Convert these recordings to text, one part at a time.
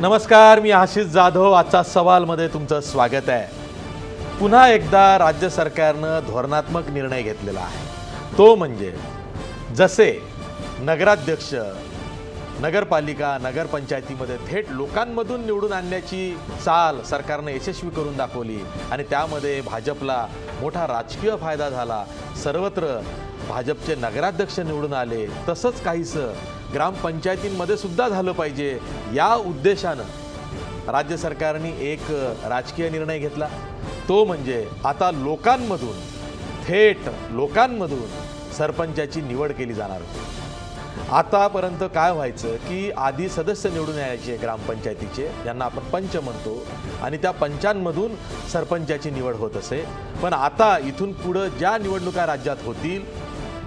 नमस्कार, मी आशिष जाधव. आजचा सवालमध्ये तुमचं स्वागत आहे. पुन्हा एकदा राज्य सरकारनं धोरणात्मक निर्णय घेतलेला आहे. तो म्हणजे जसे नगराध्यक्ष, नगरपालिका, नगरपंचायतीमध्ये थेट लोकांमधून निवडून आणण्याची चाल सरकारनं यशस्वी करून दाखवली आणि त्यामध्ये भाजपला मोठा राजकीय फायदा झाला. सर्वत्र भाजपचे नगराध्यक्ष निवडून आले. तसंच काहीसं ग्रामपंचायतींमध्ये सुद्धा झालं पाहिजे या उद्देशानं राज्य सरकारने एक राजकीय निर्णय घेतला. तो म्हणजे आता थेट लोकांमधून सरपंचाची निवड केली जाणार होती. आतापर्यंत काय व्हायचं की आधी सदस्य निवडून यायचे ग्रामपंचायतीचे, ज्यांना आपण पंच म्हणतो, आणि त्या पंचांमधून सरपंचाची निवड होत असे. पण आता इथून पुढं ज्या निवडणुका राज्यात होतील,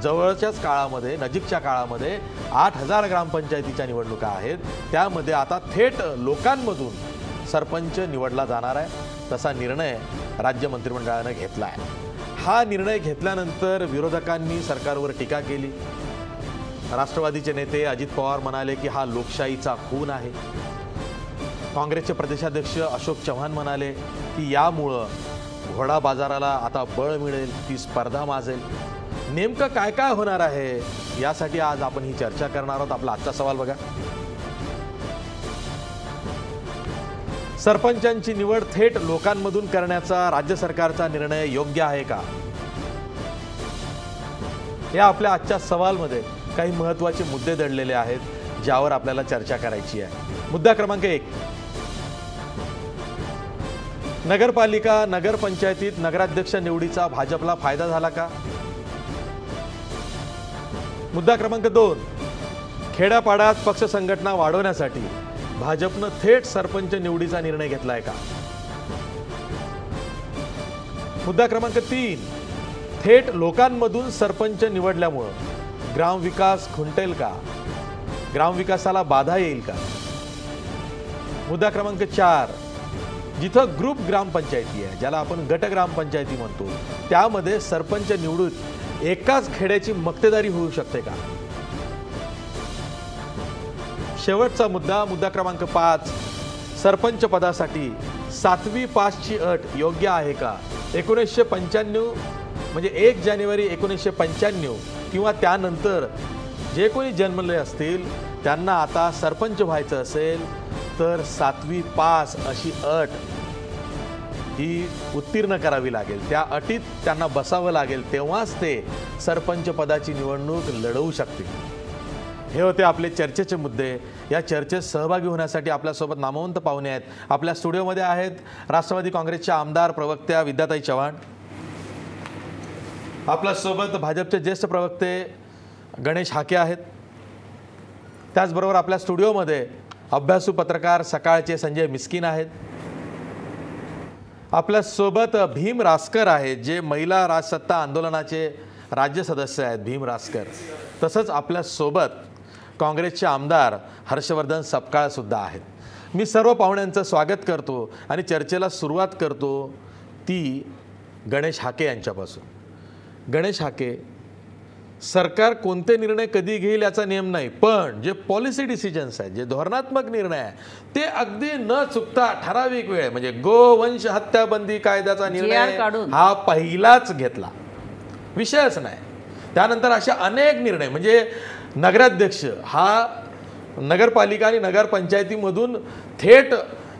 जवळच्याच काळामध्ये, नजीकच्या काळामध्ये 8,000 ग्रामपंचायतीच्या निवडणुका आहेत. त्यामध्ये आता थेट लोकांमधून सरपंच निवडला जाणार आहे. तसा निर्णय राज्य मंत्रिमंडळानं घेतला आहे. हा निर्णय घेतल्यानंतर विरोधकांनी सरकारवर टीका केली. राष्ट्रवादीचे नेते अजित पवार म्हणाले की हा लोकशाहीचा खून आहे. काँग्रेसचे प्रदेशाध्यक्ष अशोक चव्हाण म्हणाले की यामुळं घोडा बाजाराला आता बळ मिळेल, ती स्पर्धा माजेल. नेमकं काय काय होणार आहे यासाठी आज आपण ही चर्चा करणार आहोत. आपला आजचा सवाल बघा. सरपंचांची निवड थेट लोकांमधून करण्याचा राज्य सरकारचा निर्णय योग्य आहे का? या आपल्या आजच्या सवालमध्ये काही महत्त्वाचे मुद्दे दडलेले आहेत, ज्यावर आपल्याला चर्चा करायची आहे. मुद्दा क्रमांक 1, नगरपालिका, नगरपंचायतीत नगराध्यक्ष निवडीचा भाजपला फायदा झाला का? मुद्दा क्रमांक 2, खेड्यापाड्यात पक्ष संघटना वाढवण्यासाठी भाजपनं थेट सरपंच निवडीचा निर्णय घेतलाय का? मुद्दा क्रमांक 3, थेट लोकांमधून सरपंच निवडल्यामुळं ग्रामविकास खुंटेल का? ग्रामविकासाला बाधा येईल का? मुद्दा क्रमांक 4, जिथं ग्रुप ग्रामपंचायती आहे, ज्याला आपण गट ग्रामपंचायती म्हणतो, त्यामध्ये सरपंच निवडून एकाच खेड्याची मक्तेदारी होऊ शकते का? शेवटचा मुद्दा क्रमांक 5, सरपंच पदासाठी 7वी पासची अट योग्य आहे का? 1995 म्हणजे 1 जानेवारी 1995 किंवा त्यानंतर जे कोणी जन्मले असतील त्यांना आता सरपंच व्हायचं असेल तर 7वी पास अशी अट ही उत्तीर्ण करावी लागेल. त्या अटीत त्यांना बसावं लागेल, तेव्हाच ते सरपंच पदाची निवडणूक लढवू शकतील. हे होते आपले चर्चेचे मुद्दे. या चर्चेत सहभागी होण्यासाठी आपल्यासोबत नामवंत पाहुणे आहेत. आपल्या स्टुडिओमध्ये आहेत राष्ट्रवादी काँग्रेसच्या आमदार प्रवक्त्या विद्याताई चव्हाण. आपल्यासोबत भाजपचे ज्येष्ठ प्रवक्ते गणेश हाके आहेत. त्याचबरोबर आपल्या स्टुडिओमध्ये अभ्यासू पत्रकार सकाळचे संजय मिस्किन आहेत. आपल्यासोबत भीम रासकर आहेत, जे महिला राजसत्ता आंदोलनाचे राज्य सदस्य आहेत. भीम रासकर. तसंच आपल्यासोबत काँग्रेसचे आमदार हर्षवर्धन सपकाळ सुद्धा आहेत. मी सर्व पाहुण्यांचं स्वागत करतो आणि चर्चेला सुरुवात करतो ती गणेश हाके यांच्यापासून. गणेश हाके, सरकार कोणते निर्णय कधी घेईल याचा नियम नाही, पण जे पॉलिसी डिसिजन्स आहेत, जे धोरणात्मक निर्णय आहे, ते अगदी न चुकता ठराविक वेळ म्हणजे गोवंश हत्याबंदी कायद्याचा निर्णय हा पहिलाच घेतला, विषयच नाही. त्यानंतर अशा अनेक निर्णय म्हणजे नगराध्यक्ष हा नगरपालिका आणि नगरपंचायतीमधून थेट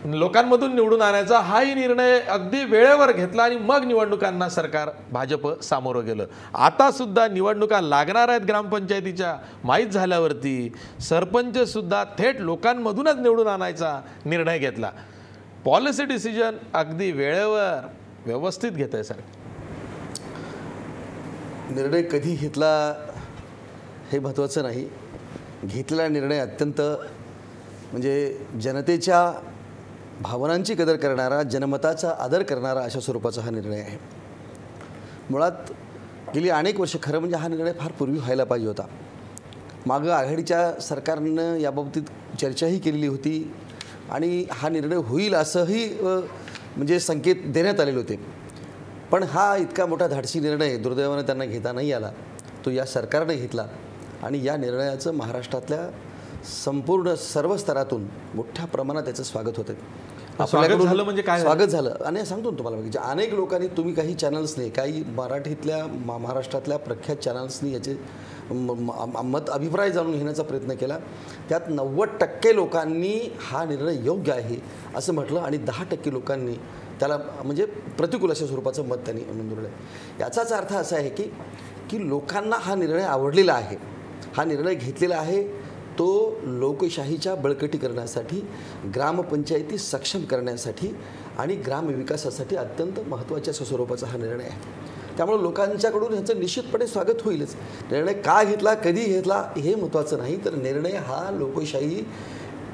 लोकांमधून निवडून आणायचा हाही निर्णय अगदी वेळेवर घेतला आणि मग निवडणुकांना सरकार भाजप सामोरं गेलं. आता सुद्धा निवडणुका लागणार आहेत ग्रामपंचायतीच्या, माहीत झाल्यावरती सरपंच सुद्धा थेट लोकांमधूनच निवडून आणायचा निर्णय घेतला. पॉलिसी डिसिजन अगदी वेळेवर व्यवस्थित घेत आहे सरकार. निर्णय कधी घेतला हे महत्त्वाचं नाही, घेतलेला निर्णय अत्यंत म्हणजे जनतेच्या भावनांची कदर करणारा, जनमताचा आदर करणारा अशा स्वरूपाचा हा निर्णय आहे. मुळात गेली अनेक वर्ष, खरं म्हणजे हा निर्णय फार पूर्वी व्हायला पाहिजे होता. मागं आघाडीच्या सरकारनं याबाबतीत चर्चाही केलेली होती आणि हा निर्णय होईल असंही म्हणजे संकेत देण्यात आलेले होते. पण हा इतका मोठा धाडसी निर्णय दुर्दैवाने त्यांना घेता नाही आला. तो या सरकारने घेतला आणि या निर्णयाचं महाराष्ट्रातल्या संपूर्ण सर्व स्तरातून मोठ्या प्रमाणात त्याचं स्वागत होतं. स्वागत झालं म्हणजे काय स्वागत झालं. आणि सांगतो तुम्हाला, म्हणजे अनेक लोकांनी, तुम्ही काही चॅनल्सनी, काही मराठीतल्या महाराष्ट्रातल्या प्रख्यात चॅनल्सनी याचे मत अभिप्राय जाणून घेण्याचा प्रयत्न केला. त्यात 90% लोकांनी हा निर्णय योग्य आहे असं म्हटलं आणि 10% लोकांनी त्याला म्हणजे प्रतिकूल अशा स्वरूपाचं मत त्यांनी नोंदवलं. याचाच अर्थ असा आहे की लोकांना हा निर्णय आवडलेला आहे, हा निर्णय घेतलेला आहे तो लोकशाहीच्या बळकटीकरणासाठी, ग्रामपंचायती सक्षम करण्यासाठी आणि ग्रामविकासासाठी अत्यंत महत्त्वाच्या स्वरूपाचा हा निर्णय आहे. त्यामुळे लोकांच्याकडून ह्याचं निश्चितपणे स्वागत होईलच. निर्णय का घेतला, कधी घेतला हे महत्त्वाचं नाही, तर निर्णय हा लोकशाही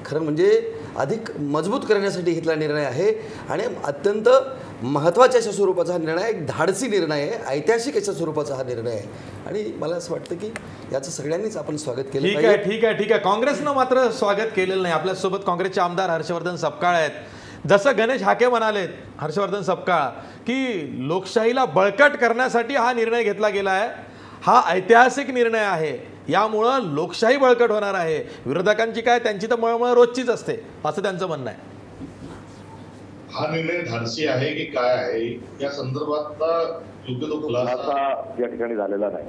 खरं म्हणजे अधिक मजबूत करण्यासाठी घेतला निर्णय आहे आणि अत्यंत महत्त्वाच्या अशा स्वरूपाचा हा निर्णय, एक धाडसी निर्णय आहे, ऐतिहासिक अशा स्वरूपाचा हा निर्णय आहे. आणि मला असं वाटतं की याचं सगळ्यांनीच आपण स्वागत केलं पाहिजे. ठीक आहे. काँग्रेसनं मात्र स्वागत केलेलं नाही. आपल्यासोबत काँग्रेसचे आमदार हर्षवर्धन सपकाळ आहेत. जसं गणेश हाके म्हणालेत, हर्षवर्धन सपकाळ, की लोकशाहीला बळकट करण्यासाठी हा निर्णय घेतला गेला आहे, हा ऐतिहासिक निर्णय आहे, यामुळं लोकशाही बळकट होणार आहे. विरोधकांची काय, त्यांची तर मळमळ रोजचीच असते, असं त्यांचं म्हणणं आहे. हा निर्णय धाडसी आहे की काय आहे या संदर्भातला योग्य तो खुलासा या ठिकाणी झालेला नाही.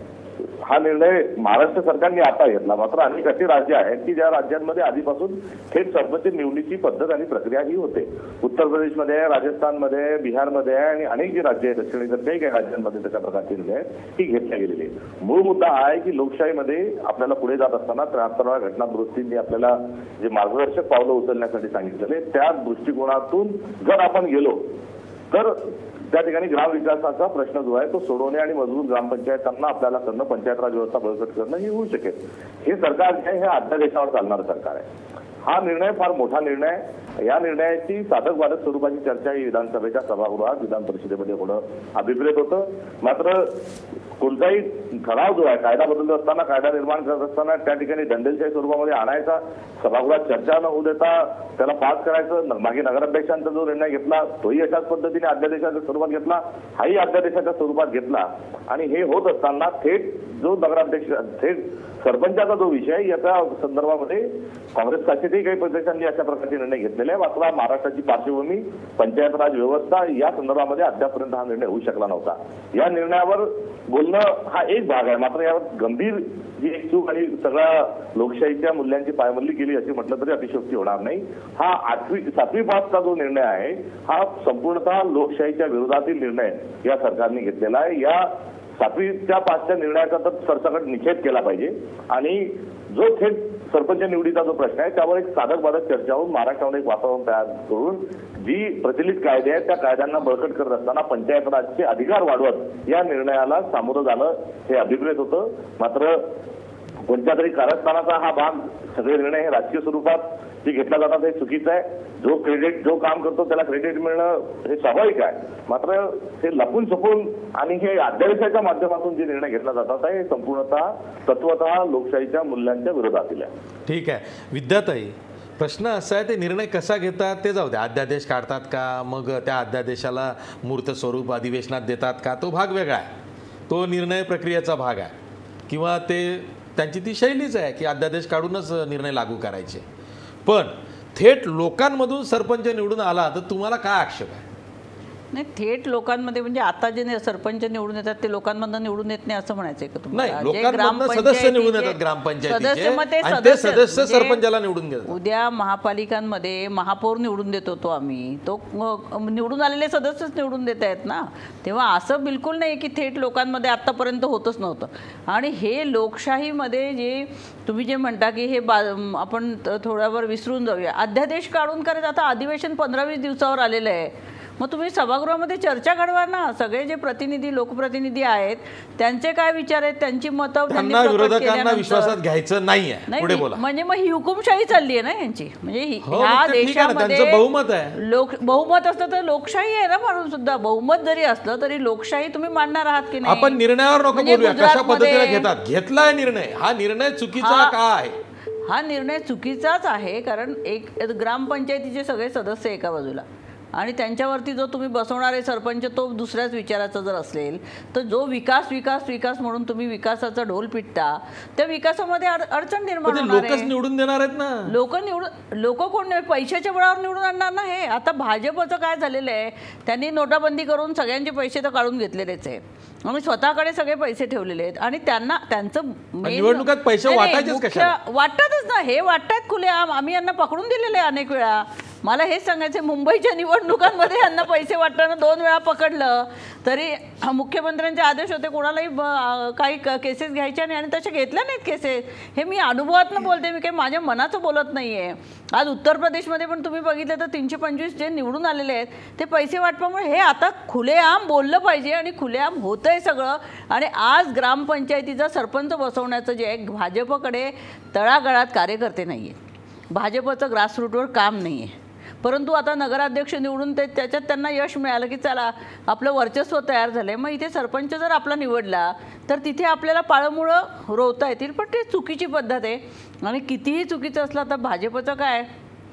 हा निर्णय महाराष्ट्र सरकारने आता घेतला. मात्र अनेक अशी राज्य आहेत की ज्या राज्यांमध्ये आधीपासून थेट सरपंच निवडीची पद्धत आणि प्रक्रिया ही होते. उत्तर प्रदेशमध्ये, राजस्थानमध्ये, बिहारमध्ये आणि अनेक जी राज्य आहेत दक्षिणेतर काही राज्यांमध्ये तशा प्रकारचे निर्णय ही घेतल्या गेलेली आहे. मूळ मुद्दा हा आहे की लोकशाहीमध्ये आपल्याला पुढे जात असताना 73व्या घटना दुरुस्तींनी आपल्याला जे मार्गदर्शक पावलं उचलण्यासाठी सांगितलेले, त्या दृष्टिकोनातून जर आपण गेलो तर त्या ठिकाणी ग्रामविकासाचा प्रश्न जो आहे तो सोडवणे आणि मजबूत ग्रामपंचायतांना आपल्याला करणं, पंचायत राज व्यवस्था बळकट करणं हे होऊ शकेल. हे सरकार जे आहे हे अध्यादेशावर चालणारं सरकार आहे. हा निर्णय फार मोठा निर्णय आहे. या निर्णयाची साधक बाधक स्वरूपाची चर्चा ही विधानसभेच्या सभागृहात, विधान परिषदेमध्ये होणं अभिप्रेत होतं. मात्र कोणताही ठराव जो आहे, कायदा बदलत असताना, कायदा निर्माण करत असताना त्या ठिकाणी दंडेलशाही स्वरूपामध्ये आणायचा, सभागृहात चर्चा न होऊ देता त्याला पास करायचं. मागे नगराध्यक्षांचा जो निर्णय घेतला तोही अशाच पद्धतीने अध्यादेशाच्या स्वरूपात घेतला, हाही अध्यादेशाच्या स्वरूपात घेतला. आणि हे होत असताना थेट जो नगराध्यक्ष, थेट सरपंचाचा जो विषय, याच्या संदर्भामध्ये काँग्रेस शासितही काही प्रदेशांनी अशा प्रकारचे निर्णय घेतलेले आहे. मात्र महाराष्ट्राची पार्श्वभूमी, पंचायत राज व्यवस्था या संदर्भामध्ये अद्यापर्यंत हा निर्णय होऊ शकला नव्हता. या निर्णयावर बोलणं हा एक भाग आहे. मात्र यावर गंभीर जी एक चूक आणि सगळ्या लोकशाहीच्या मूल्यांची पायमल्ली केली असे म्हटलं तरी अतिशयोक्ती होणार नाही. हा 7वी पासचा जो निर्णय आहे हा संपूर्णतः लोकशाहीच्या विरोधातील निर्णय या सरकारने घेतलेला आहे. या 7वीच्या पासच्या निर्णयाचा तर सरसकट निषेध केला पाहिजे आणि जो थेट सरपंच निवडीचा जो प्रश्न आहे त्यावर एक साधक बाधक चर्चा होऊन महाराष्ट्रामध्ये एक वातावरण तयार करून जी प्रचलित कायदे आहेत त्या कायद्यांना बळकट करत असताना पंचायत राजचे अधिकार वाढवत या निर्णयाला सामोरं जाणं हे अभिप्रेत होतं. मात्र कोणत्या तरी कारस्थानाचा हा भाग, सगळे निर्णय हे राजकीय स्वरूपात जे घेतला जातात हे चुकीचं आहे. जो काम करतो त्याला क्रेडिट मिळणं हे स्वाभाविक आहे. मात्र हे लपून छपून आणि हे अध्यादेशाच्या माध्यमातून जे निर्णय घेतला जातात हे संपूर्णतः तत्वतः लोकशाहीच्या मूल्यांच्या विरोधातील आहे. ठीक आहे विद्याताई, प्रश्न असा आहे, ते निर्णय कसा घेतात ते जाऊ द्या. अध्यादेश काढतात का, मग त्या अध्यादेशाला मूर्त स्वरूप अधिवेशनात देतात का, तो भाग वेगळा आहे, तो निर्णय प्रक्रियेचा भाग आहे. किंवा ते त्यांची ती शैलीच आहे की अध्यादेश काढूनच निर्णय लागू करायचे. पण थेट लोकांमधून सरपंच निवडून आला तर तुम्हाला काय आक्षेप आहे? नाही, थेट लोकांमध्ये म्हणजे आता जे सरपंच निवडून येतात ते लोकांमधून निवडून येत नाही असं म्हणायचंय का तुम्हाला? नाही, लोकांमधून सदस्य निवडून येतात ग्रामपंचायतीचे आणि ते सदस्य सरपंचाला निवडून घेतात. उद्या महापालिकांमध्ये महापौर निवडून देतो तो आम्ही, तो निवडून आलेले सदस्यच निवडून देत आहेत ना. तेव्हा असं बिलकुल नाही की थेट लोकांमध्ये आतापर्यंत होतच नव्हतं. आणि हे लोकशाहीमध्ये जे तुम्ही जे म्हणता की हे आपण थोड्यावर विसरून जाऊया, अध्यादेश काढून करायचं. आता अधिवेशन 15-20 दिवसावर आलेलं आहे. मग तुम्ही सभागृहामध्ये चर्चा घडवा ना. सगळे जे प्रतिनिधी, लोकप्रतिनिधी आहेत त्यांचे काय विचार आहेत, त्यांची मतं विरोधकांना विश्वासात घ्यायचं नाहीये. पुढे बोला. म्हणजे मग ही हुकुमशाही चालली आहे ना यांची. म्हणजे ह्या देशामध्ये बहुमत आहे, बहुमत असतं तर लोकशाही आहे ना. म्हणून सुद्धा बहुमत जरी असलं तरी लोकशाही तुम्ही मानणार आहात की नाही? आपण निर्णयावर नको बोलूया, कशा पद्धतीने घेतात. घेतलाय निर्णय, हा निर्णय चुकीचा का आहे? हा निर्णय चुकीचाच आहे. कारण एक ग्रामपंचायतीचे सगळे सदस्य एका बाजूला आणि त्यांच्यावरती जो तुम्ही बसवणारे सरपंच तो दुसऱ्याच विचाराचा जर असेल तर जो विकास विकास विकास म्हणून तुम्ही विकासाचा ढोल पिटता त्या विकासामध्ये अडचण निर्माण होणार लोकच निवडून देणार आहेत ना. लोक कोण पैशाच्या बळावर निवडून आणणार ना. हे आता भाजपचं काय झालेलं आहे, त्यांनी नोटाबंदी करून सगळ्यांचे पैसे तर काढून घेतलेलेच आहे आणि स्वतःकडे सगळे पैसे ठेवलेले आहेत आणि त्यांचं निवडणुकात पैसे वाटायचेच कशाला? वाटतातच ना. हे वाटतात खुलेआम. आम्ही यांना पकडून दिलेले अनेक वेळा. मला हेच सांगायचं, मुंबईच्या निवडणुकांमध्ये यांना पैसे वाटताना 2 वेळा पकडलं तरी मुख्यमंत्र्यांचे आदेश होते कोणालाही काही केसेस घ्यायच्या नाही आणि तसे घेतल्या नाहीत केसेस. हे मी अनुभवातनं बोलते, मी काही माझ्या मनाचं बोलत नाही आहे. आज उत्तर प्रदेशमध्ये पण तुम्ही बघितलं तर 325 जे निवडून आलेले आहेत ते पैसे वाटपामुळे हे आता खुलेआम बोललं पाहिजे आणि खुलेआम होतं आहे सगळं. आणि आज ग्रामपंचायतीचा सरपंच बसवण्याचं जे आहे, भाजपकडे तळागाळात कार्यकर्ते नाही आहेत, भाजपचं ग्रासरूटवर काम नाही आहे. परंतु आता नगराध्यक्ष निवडून त्याच्यात त्यांना यश मिळालं की चला आपलं वर्चस्व तयार झालं आहे. मग इथे सरपंच जर आपला निवडला तर तिथे आपल्याला पाळंमुळं रोवता येतील, पण ते चुकीची पद्धत आहे. आणि कितीही चुकीचं असलं तर भाजपचं काय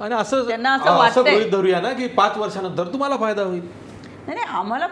आणि असं त्यांना असं वाटतंय गृहीत धरूया ना की 5 वर्षानंतर तुम्हाला फायदा होईल. नाही आम्हाला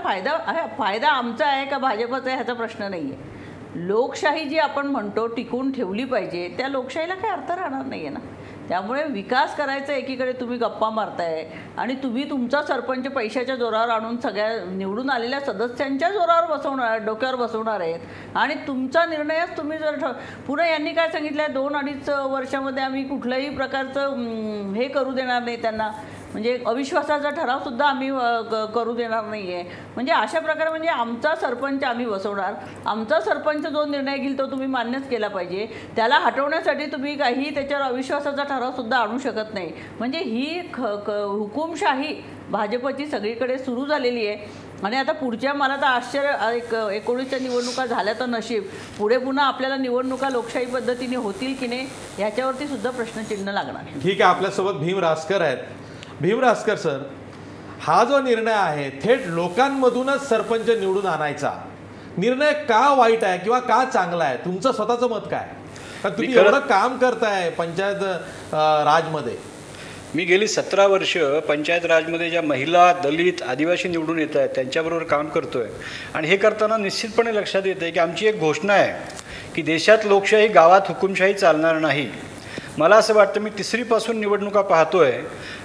फायदा आमचा आहे का भाजपचा आहे ह्याचा प्रश्न नाही आहे. लोकशाही जी आपण म्हणतो टिकून ठेवली पाहिजे, त्या लोकशाहीला काही अर्थ राहणार नाही आहे ना. त्यामुळे विकास करायचा एकीकडे तुम्ही गप्पा मारताय आणि तुम्ही तुमचा सरपंच पैशाच्या जोरावर आणून सगळ्या निवडून आलेल्या सदस्यांच्या जोरावर बसवणार, डोक्यावर बसवणार आहेत आणि तुमचा निर्णयच तुम्ही जर पुढे यांनी काय सांगितलं आहे 2-2.5 वर्षामध्ये आम्ही कुठल्याही प्रकारचं हे करू देणार नाही त्यांना, म्हणजे अविश्वासाचा ठरावसुद्धा आम्ही करू देणार नाही आहे. म्हणजे अशा प्रकारे म्हणजे आमचा सरपंच आम्ही बसवणार, आमचा सरपंच जो निर्णय घेईल तो तुम्ही मान्यच केला पाहिजे. त्याला हटवण्यासाठी तुम्ही काही त्याच्यावर अविश्वासाचा ठरावसुद्धा आणू शकत नाही. म्हणजे ही हुकुमशाही भाजपची सगळीकडे सुरू झालेली आहे. आणि आता पुढच्या मला तर आश्चर्य 19च्या निवडणुका झाल्या तर नशीब, पुढे पुन्हा आपल्याला निवडणुका लोकशाही पद्धतीने होतील की नाही याच्यावरती सुद्धा प्रश्नचिन्ह लागणार. ठीक आहे, आपल्यासोबत भीम रासकर आहेत. भीम रासकर सर, हा जो निर्णय आहे थेट लोकांमधूनच सरपंच निवडून आणायचा निर्णय का वाईट आहे किंवा का चांगला आहे, तुमचं स्वतःचं मत काय? कारण तुम्ही एवढं काम करताय पंचायत राजमध्ये. मी गेली 17 वर्ष पंचायत राजमध्ये ज्या महिला, दलित, आदिवासी निवडून येत आहेत त्यांच्याबरोबर काम करतोय आणि हे करताना निश्चितपणे लक्षात येतं की आमची एक घोषणा आहे की देशात लोकशाही, गावात हुकुमशाही चालणार नाही. मला असं वाटतं, मी 3रीपासून निवडणुका पाहतोय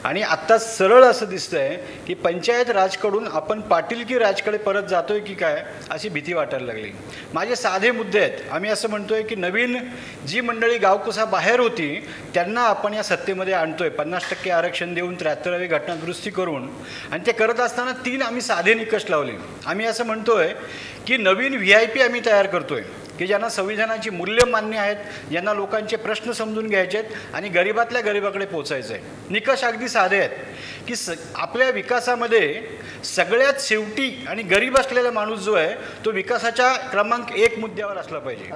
आणि आत्ता सरळ असं दिसतंय की पंचायत राजकडून आपण पाटीलकी राजकडे परत जातोय की काय अशी भीती वाटायला लागली. माझे साधे मुद्दे आहेत. आम्ही असं म्हणतोय की नवीन जी मंडळी गावकुसा बाहेर होती त्यांना आपण या सत्तेमध्ये आणतोय, 50% आरक्षण देऊन 73वी घटना दुरुस्ती करून. आणि ते करत असताना 3 आम्ही साधे निकष लावले. आम्ही असं म्हणतोय की नवीन VIP आम्ही तयार करतोय की ज्यांना संविधानाची मूल्य मान्य आहेत, ज्यांना लोकांचे प्रश्न समजून घ्यायचे आहेत आणि गरिबातल्या गरिबाकडे पोचायचं आहे. निकष अगदी साधे आहेत की आपल्या विकासामध्ये सगळ्यात शेवटी आणि गरीब असलेला माणूस जो आहे तो विकासाच्या क्रमांक 1 मुद्द्यावर असला पाहिजे.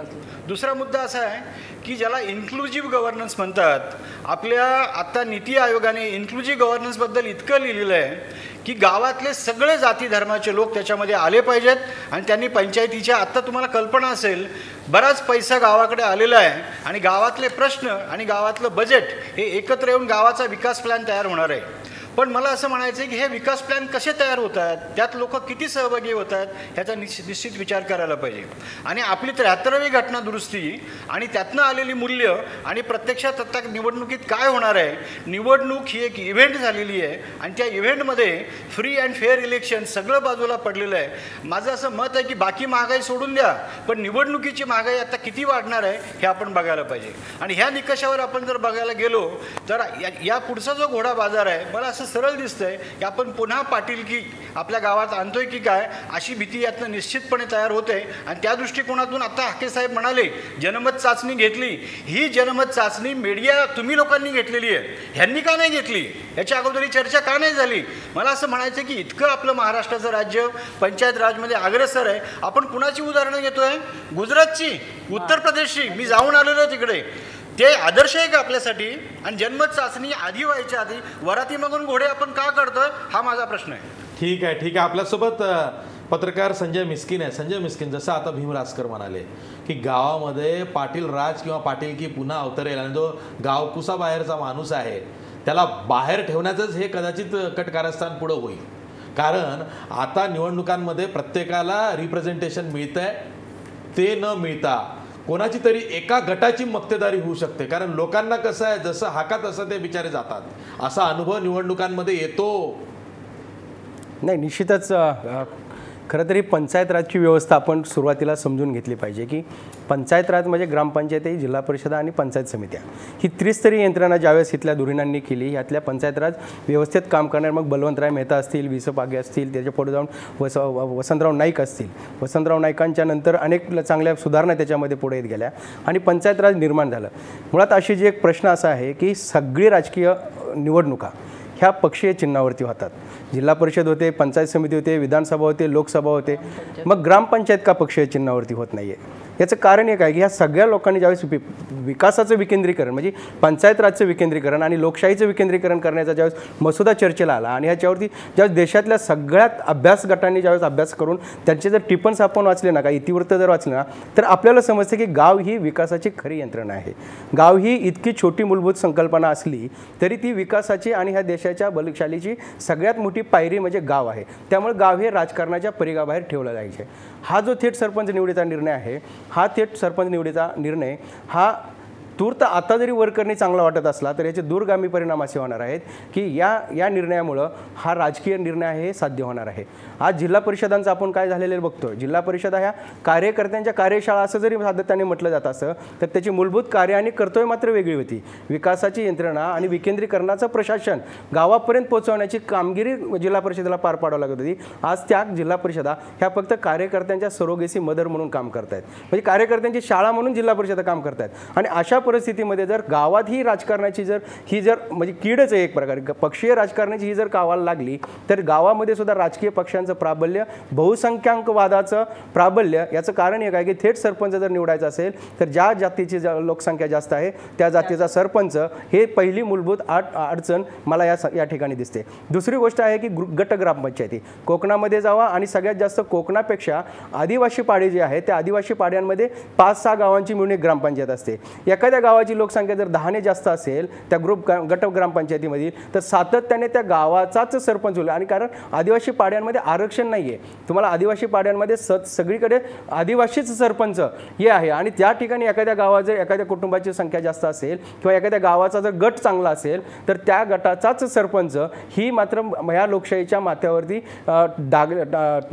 दुसरा मुद्दा असा आहे की ज्याला इन्क्लुझिव्ह गव्हर्नन्स म्हणतात. आपल्या आता नीती आयोगाने इन्क्लुझिव्ह गव्हर्नन्सबद्दल इतकं लिहिलेलं आहे की गावातले सगळे जाती धर्माचे लोक त्याच्यामध्ये आले पाहिजेत आणि त्यांनी पंचायतीच्या, आत्ता तुम्हाला कल्पना असेल, बराच पैसा गावाकडे आलेला आहे आणि गावातले प्रश्न आणि गावातलं बजेट हे एकत्र येऊन गावाचा विकास प्लॅन तयार होणार आहे. पण मला असं म्हणायचं आहे की हे विकास प्लॅन कसे तयार होत आहेत, त्यात लोक किती सहभागी होत आहेत ह्याचा निश्चित विचार करायला पाहिजे. आणि आपली 73वी घटना दुरुस्ती आणि त्यातनं आलेली मूल्य आणि प्रत्यक्षात आता निवडणुकीत काय होणार आहे, निवडणूक ही एक इव्हेंट झालेली आहे आणि त्या इव्हेंटमध्ये फ्री अँड फेअर इलेक्शन सगळं बाजूला पडलेलं आहे. माझं असं मत आहे की बाकी महागाई सोडून द्या, पण निवडणुकीची महागाई आता किती वाढणार आहे हे आपण बघायला पाहिजे. आणि ह्या निकषावर आपण जर बघायला गेलो तर या पुढचा जो घोडा बाजार आहे, मला असं सरळ दिसतंय की आपण पुन्हा पाटीलकी आपल्या गावात आणतोय की काय अशी भीती यातनं निश्चितपणे तयार होते. आणि त्या दृष्टिकोनातून आता हाके साहेब म्हणाले जनमत चाचणी घेतली. ही जनमत चाचणी मीडिया तुम्ही लोकांनी घेतलेली आहे, ह्यांनी का नाही घेतली, याच्या अगोदर ही चर्चा का नाही झाली? मला असं म्हणायचं की इतकं आपलं महाराष्ट्राचं राज्य पंचायत राजमध्ये अग्रेसर आहे, आपण कुणाची उदाहरणं घेतोय? गुजरातची, उत्तर प्रदेशची. मी जाऊन आलेलो आहे तिकडे. ते आदर्श आहे का आपल्यासाठी? आणि जन्मत चाचणी आधी व्हायच्या आधी वराती मागून घोडे आपण का काढतोय हा माझा प्रश्न आहे. ठीक आहे. आपल्यासोबत पत्रकार संजय मिस्किन आहे. संजय मिस्किन, जसं आता भीम रासकर म्हणाले की गावामध्ये पाटील राज किंवा पाटील की पुन्हा अवतरेल आणि जो गावकुसा बाहेरचा माणूस आहे त्याला बाहेर ठेवण्याचंच हे कदाचित कटकारस्थान पुढं होईल. कारण आता निवडणुकांमध्ये प्रत्येकाला रिप्रेझेंटेशन मिळतंय, ते न मिळता कोणाची तरी एका गटाची मक्तेदारी होऊ शकते. कारण लोकांना कसं आहे, जसं हाका तसं ते बिचारे जातात, असा अनुभव निवडणुकांमध्ये येतो. नाही, निश्चितच खरं तरी पंचायत राजची व्यवस्था आपण सुरुवातीला समजून घेतली पाहिजे की पंचायत राज म्हणजे ग्रामपंचायती, जिल्हा परिषदा आणि पंचायत समित्या ही त्रिस्तरीय यंत्रणा ज्यावेळेस इथल्या धुरीणांनी केली, यातल्या पंचायत राज व्यवस्थेत काम करणारे मग बलवंतराय मेहता असतील, वि स पागे असतील, त्याच्या पुढे जाऊन वसंतराव नाईक असतील. वसंतराव नाईकांच्या नंतर अनेक चांगल्या सुधारणा त्याच्यामध्ये पुढे येत गेल्या आणि पंचायत राज निर्माण झालं. मुळात अशी जी एक प्रश्न असा आहे की सगळी राजकीय निवडणुका ह्या पक्षीय चिन्हावरती होतात. जिल्हा परिषद होते, पंचायत समिती होते, विधानसभा होते, लोकसभा होते, मग ग्रामपंचायत का पक्षीय चिन्हावरती होत नाही आहे? याचं कारण एक आहे की ह्या सगळ्या लोकांनी ज्यावेळेस विकासाचं विकेंद्रीकरण म्हणजे पंचायत राजचं विकेंद्रीकरण आणि लोकशाहीचं विकेंद्रीकरण करण्याचा ज्यावेळेस मसुदा चर्चेला आला आणि ह्याच्यावरती ज्यावेळेस देशातल्या सगळ्यात अभ्यास गटांनी ज्यावेळेस अभ्यास करून त्यांचे जर टिपन्स आपण वाचले ना, का इतिवृत्त जर वाचले ना, तर आपल्याला समजते की गाव ही विकासाची खरी यंत्रणा आहे. गाव ही इतकी छोटी मूलभूत संकल्पना असली तरी ती विकासाची आणि ह्या देशाच्या बलशालीची सगळ्यात मोठी पायरी म्हणजे गाव आहे. त्यामुळे गाव हे राजकारणाच्या परिघाबाहेर ठेवलं जायचे. हा जो थेट सरपंच निवडीचा निर्णय आहे, हा थेट सरपंच निवडीचा निर्णय हा तूर्त आता जरी वरकरणी चांगला वाटत असला तर याचे दूरगामी परिणाम असे होणार आहेत की या निर्णयामुळं हा राजकीय निर्णय आहे हे साध्य होणार आहे. आज जिल्हा परिषदांचं आपण काय झालेलं बघतोय, जिल्हा परिषदा ह्या कार्यकर्त्यांच्या कार्यशाळा असं जरी सातत्याने म्हटलं जात असं तर त्याची मूलभूत कार्य आणि कर्तव्य मात्र वेगळी होती. विकासाची यंत्रणा आणि विकेंद्रीकरणाचं प्रशासन गावापर्यंत पोहोचवण्याची कामगिरी जिल्हा परिषदेला पार पाडावं लागत होती. आज त्या जिल्हा परिषदा ह्या फक्त कार्यकर्त्यांच्या सरोगेसी मदर म्हणून काम करतायत, म्हणजे कार्यकर्त्यांची शाळा म्हणून जिल्हा परिषदा काम करतायत. आणि अशा परिस्थितीमध्ये जर गावात ही राजकारणाची ही म्हणजे कीडच आहे एक प्रकारे, पक्षीय राजकारणाची ही जर कावाला लागली तर गावामध्ये सुद्धा राजकीय पक्षांचं प्राबल्य, बहुसंख्याकवादाचं प्राबल्य. याचं कारण एक आहे की थेट सरपंच जर निवडायचा असेल तर ज्या जातीची लोकसंख्या जास्त आहे त्या जातीचा सरपंच हे पहिली मूलभूत अडचण मला या ठिकाणी दिसते. दुसरी गोष्ट आहे की गट ग्रामपंचायती कोकणामध्ये जावा आणि सगळ्यात जास्त कोकणापेक्षा आदिवासी पाडे जे आहेत त्या आदिवासी पाड्यांमध्ये 5-6 गावांची मिळून एक ग्रामपंचायत असते. एखाद्या गावाची लोकसंख्या जर 10 ने जास्त असेल त्या गट ग्रामपंचायतीमध्ये तर सातत्याने त्या गावाचाच सरपंच होईल. आणि कारण आदिवासी पाड्यांमध्ये आरक्षण नाही आहे, तुम्हाला आदिवासी पाड्यांमध्ये सगळीकडे आदिवासीच सरपंच हे आहे. आणि त्या ठिकाणी एखाद्या गावात जर एखाद्या कुटुंबाची संख्या जास्त असेल किंवा एखाद्या गावाचा जर गट चांगला असेल तर त्या गटाचाच सरपंच ही मात्र या लोकशाहीच्या माथ्यावरती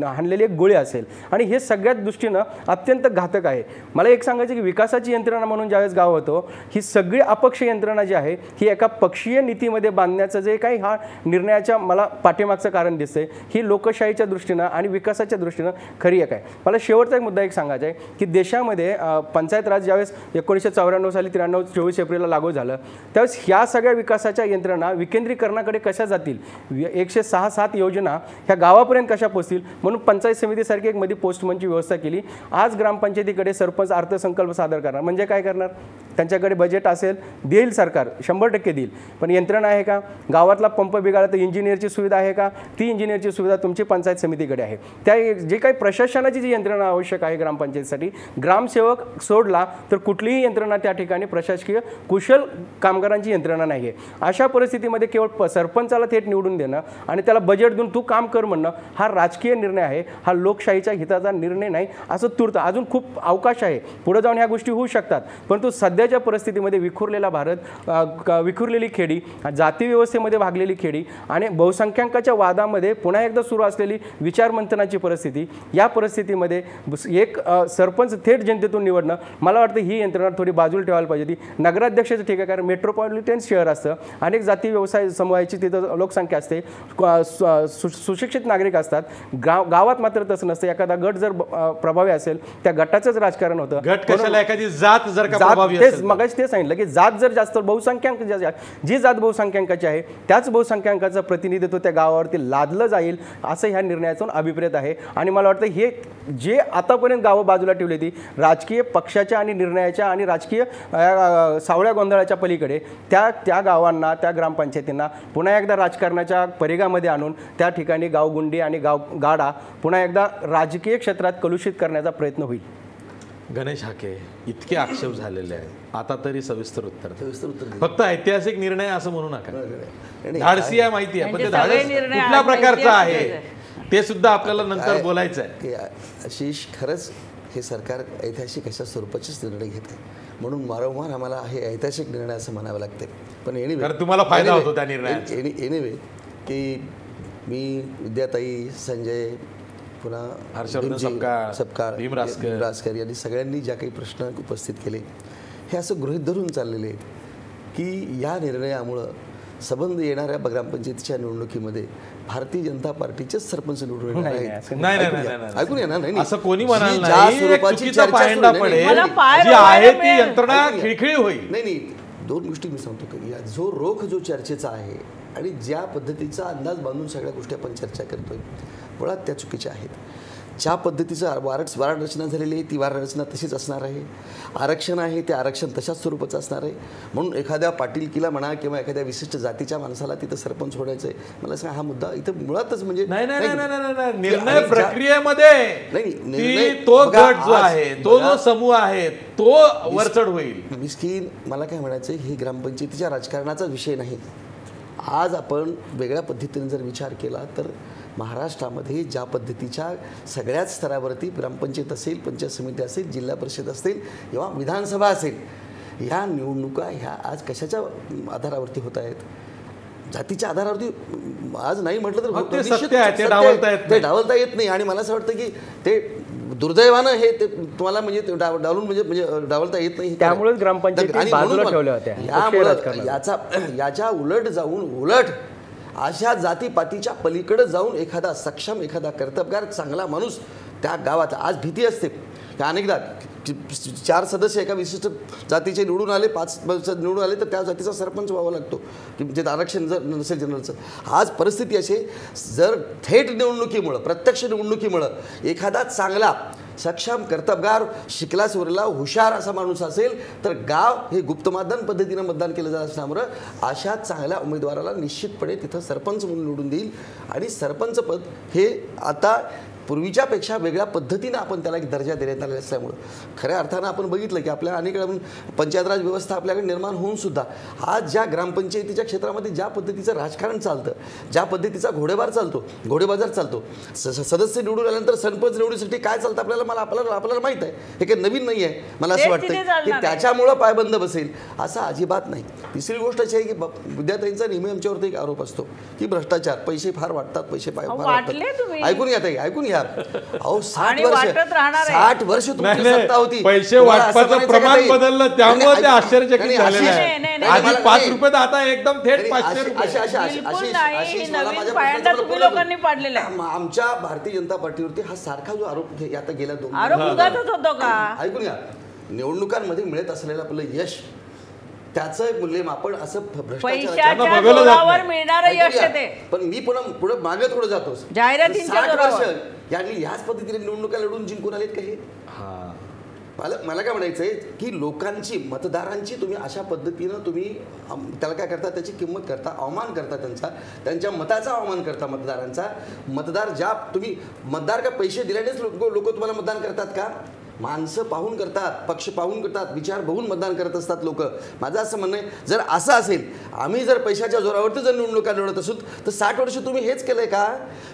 हाणलेली एक गोळी असेल. आणि हे सगळ्यात दृष्टीनं अत्यंत घातक आहे. मला एक सांगायचं की विकासाची यंत्रणा म्हणून ज्यावेळेस गाव होतो ही सगळी अपक्ष यंत्रणा जी आहे ही एका पक्षीय नीतीमध्ये बांधण्याचं जे काही हा निर्णयाच्या मला पाठीमागचं कारण दिसतंय ही लोकशाहीच्या दृष्टीनं आणि विकासाच्या दृष्टीनं खरी एक आहे. मला शेवटचा एक मुद्दा एक सांगायचा आहे की देशामध्ये पंचायत राज ज्यावेळेस 1994 साली 23 एप्रिलला लागू झालं त्यावेळेस ह्या सगळ्या विकासाच्या यंत्रणा विकेंद्रीकरणाकडे कशा जातील, 106-7 योजना ह्या गावापर्यंत कशा पोहोचतील म्हणून पंचायत समितीसारखी एक मध्ये पोस्टमनची व्यवस्था केली. आज ग्रामपंचायतीकडे सरपंच अर्थसंकल्प सादर करणार म्हणजे काय करणार, त्यांच्याकडे बजेट असेल देईल सरकार 100% देईल, पण यंत्रणा आहे का, गावातला पंप बिघाडला तर इंजिनियरची सुविधा आहे का, ती इंजिनियरची सुविधा तुमची पंचायत समितीकडे आहे. त्या जे काही प्रशासनाची जी यंत्रणा आवश्यक आहे ग्रामपंचायतीसाठी ग्रामसेवक सोडला तर कुठलीही यंत्रणा त्या ठिकाणी प्रशासकीय कुशल कामगारांची यंत्रणा नाही आहे. अशा परिस्थितीमध्ये केवळ सरपंचाला थेट निवडून देणं आणि त्याला बजेट देऊन तू काम कर म्हणणं हा राजकीय निर्णय आहे, हा लोकशाहीच्या हिताचा निर्णय नाही असं तूर्त. अजून खूप अवकाश आहे, पुढे जाऊन ह्या गोष्टी होऊ शकतात, परंतु सध्याच्या परिस्थितीमध्ये विखुरलेला भारत, विखुरलेली खेडी, जाती व्यवस्थेमध्ये भागलेली खेडी आणि बहुसंख्याकाच्या वादामध्ये पुन्हा एकदा सुरू असलेली विचारमंथनाची परिस्थिती, या परिस्थितीमध्ये एक सरपंच थेट जनतेतून निवडणं मला वाटतं ही यंत्रणा थोडी बाजूला ठेवायला पाहिजे. ती नगराध्यक्षाचं ठीक आहे कारण मेट्रोपॉलिटन शहर असतं, अनेक जाती व्यवसाय समूहाची तिथं लोकसंख्या असते, सुशिक्षित नागरिक असतात. गावात मात्र तसं नसतं. एखादा गट जर प्रभावी असेल त्या गटाचंच राजकारण होतं. गट कशाला, एखादी जात जर का प्रभावी असेल, मगाशी ते सांगितलं की जात जर जास्त बहुसंख्याक जी जात बहुसंख्याकाची आहे त्याच बहुसंख्याकाचं प्रतिनिधित्व त्या गावावरती लादलं जाईल असं ह्या निर्णयातून अभिप्रेत आहे. आणि मला वाटतं हे जे आतापर्यंत गावं बाजूला ठेवली ती राजकीय पक्षाच्या आणि निर्णयाच्या आणि राजकीय सावळ्या गोंधळाच्या पलीकडे त्या गावांना, त्या ग्रामपंचायतींना पुन्हा एकदा राजकारणाच्या परिघामध्ये आणून त्या ठिकाणी गावगुंडी आणि गाडा पुन्हा एकदा राजकीय क्षेत्रात कलुषित करण्याचा प्रयत्न होईल. गणेश हाके, इतके आक्षेप झालेले आहेत, आता तरी सविस्तर उत्तर द्या. सविस्तर उत्तर दे. फक्त ऐतिहासिक निर्णय असं म्हणू नका. नाही, धाडसी आहे माहिती आहे, पण ते त्यांचे सगळे धाडस निर्णय कुठल्या आज प्रकारचं आहे ऐतिहासिकच ते सुद्धा आपल्याला नंतर बोलायचं आहे. की आशिष, खरंच हे सरकार ऐतिहासिक अशा स्वरूपाचेच निर्णय घेत आहे, म्हणून वारंवार आम्हाला हे ऐतिहासिक निर्णय असं म्हणावं लागते. पण कारण तुम्हाला फायदा होतो त्या निर्णयाचा. एनिवे की मी विद्याताई, संजय, पुन्हा हर्षवर्धन सपकाळ, भीम रासकर यांनी सगळ्यांनी ज्या काही प्रश्न उपस्थित केले हे असं गृहीत धरून चाललेले की या निर्णयामुळं संबंध येणाऱ्या ग्रामपंचायतीच्या निवडणुकीमध्ये भारतीय जनता पार्टीचेच सरपंच निवडून येणार आहेत. ऐकून येणार नाही, असं कोणी म्हणाल जी नाही. ज्या एक स्वरूपाची चुकीचा चर्चा पायंडा सुरू- पडेल, मला पाय जी आहे ती रोवायला यंत्रणा मिळेल. खिळखिळी होईल. नाही, दोन गोष्टी मी सांगतो की या जो रोख जो चर्चेचा आहे आणि ज्या पद्धतीचा अंदाज बांधून सगळ्या गोष्टी आपण चर्चा करतोय मुळात त्या चुकीच्या आहेत. ज्या पद्धतीचं वारड रचना झालेली आहे ती वारड रचना तशीच असणार आहे. आरक्षण आहे ते आरक्षण तशाच स्वरूपाचं असणार आहे. म्हणून एखाद्या पाटीलकीला म्हणा किंवा एखाद्या विशिष्ट जातीच्या माणसाला तिथं सरपंच होण्याचं आहे, मला सांगा हा मुद्दा इथं मुळातच म्हणजे नाही, निर्णय प्रक्रियेमध्ये तो गट जो आहे, तो जो समूह आहे तो वरचढ होईल. मिस्किन, मला काय म्हणायचं हे ग्रामपंचायतीच्या राजकारणाचा विषय नाही. आज आपण वेगळ्या पद्धतीने जर विचार केला तर महाराष्ट्रामध्ये ज्या पद्धतीच्या सगळ्याच स्तरावरती ग्रामपंचायत असेल, पंचायत समिती असेल, जिल्हा परिषद असेल किंवा विधानसभा असेल, ह्या निवडणुका ह्या आज कशाच्या आधारावरती होत आहेत? जातीच्या आधारावरती. आज नाही म्हटलं तर ते डावलता येत नाही. आणि मला असं वाटतं की ते दुर्दैवानं हे ते तुम्हाला म्हणजे डावलता येत नाही. त्यामुळेच ग्रामपंचायती बाजूला ठेवल्या होत्या. याच्या उलट अशा जातीपातीच्या पलीकडे जाऊन एखादा सक्षम, एखादा कर्तबगार चांगला माणूस त्या गावात, आज भीती असते की अनेकदा 4 सदस्य एका विशिष्ट जातीचे निवडून आले, 5 निवडून आले तर त्या जातीचा सरपंच व्हावा लागतो की म्हणजे आरक्षण जर नसेल जनरलचं. आज परिस्थिती अशी, जर थेट निवडणुकीमुळं, प्रत्यक्ष निवडणुकीमुळं एखादा चांगला सक्षम, कर्तबगार, शिकला सवरला, हुशार असा माणूस असेल तर गाव हे गुप्त मतदान पद्धतीनं मतदान केलं जात असल्यामुळं अशा चांगल्या उमेदवाराला निश्चितपणे तिथं सरपंच म्हणून निवडून देईल. आणि सरपंच पद हे आता पूर्वीच्यापेक्षा वेगळ्या पद्धतीनं आपण त्याला एक दर्जा देण्यात आलेला असल्यामुळं खऱ्या अर्थानं आपण बघितलं की आपल्या अनेक पंचायत राज व्यवस्था आपल्याकडे निर्माण होऊन सुद्धा आज ज्या ग्रामपंचायतीच्या क्षेत्रामध्ये ज्या पद्धतीचं राजकारण चालतं, ज्या पद्धतीचा घोडेबाजार चालतो, सदस्य निवडून आल्यानंतर सरपंच निवडीसाठी काय चालतं आपल्याला माहीत आहे. हे काही नवीन नाही आहे. मला असं वाटतं की त्याच्यामुळं पायबंद बसेल असं अजिबात नाही. तिसरी गोष्ट अशी आहे की विद्यार्थ्यांचा नेहमी आमच्यावरती एक आरोप असतो की भ्रष्टाचार, पैसे फार वाटतात, पैसे फार वाटतात. ऐकून घ्या अहो 60 वर्ष तुमची सत्ता होती, पैसे वाटपाचं प्रमाण बदललं त्यामुळे ते आश्चर्यचकित झालेलं आहे. आधी 5 रुपये आता एकदम थेट 500 रुपये. आमच्या भारतीय जनता पार्टीवरती हा सारखा जो आरोप आता गेल्या 2 ऐकून घ्या, निवडणुकांमध्ये मिळत असलेलं आपलं यश, त्याचं मूल्यमापन असं भ्रष्टाचारावर मिळणारं यश आहे. पण मी पुढे मागे थोडं जातो. 60 वर्ष यांनी ह्याच पद्धतीने निवडणुका लढून जिंकून आलेत का? हे मला काय म्हणायचंय की लोकांची, मतदारांची तुम्ही अशा पद्धतीनं तुम्ही त्याला काय करता, त्याची किंमत करता, अवमान करता, त्यांच्या मताचा अवमान करता मतदारांचा. मतदार ज्या तुम्ही मतदार का पैसे दिल्यानेच लोक तुम्हाला मतदान करतात का? माणसं पाहून करतात, पक्ष पाहून करतात, विचार बघून मतदान करत असतात लोक. माझं असं म्हणणं आहे, जर असं असेल, आम्ही जर पैशाच्या जोरावरती जर निवडणुका लढत असू तर 60 वर्ष तुम्ही हेच केलंय का?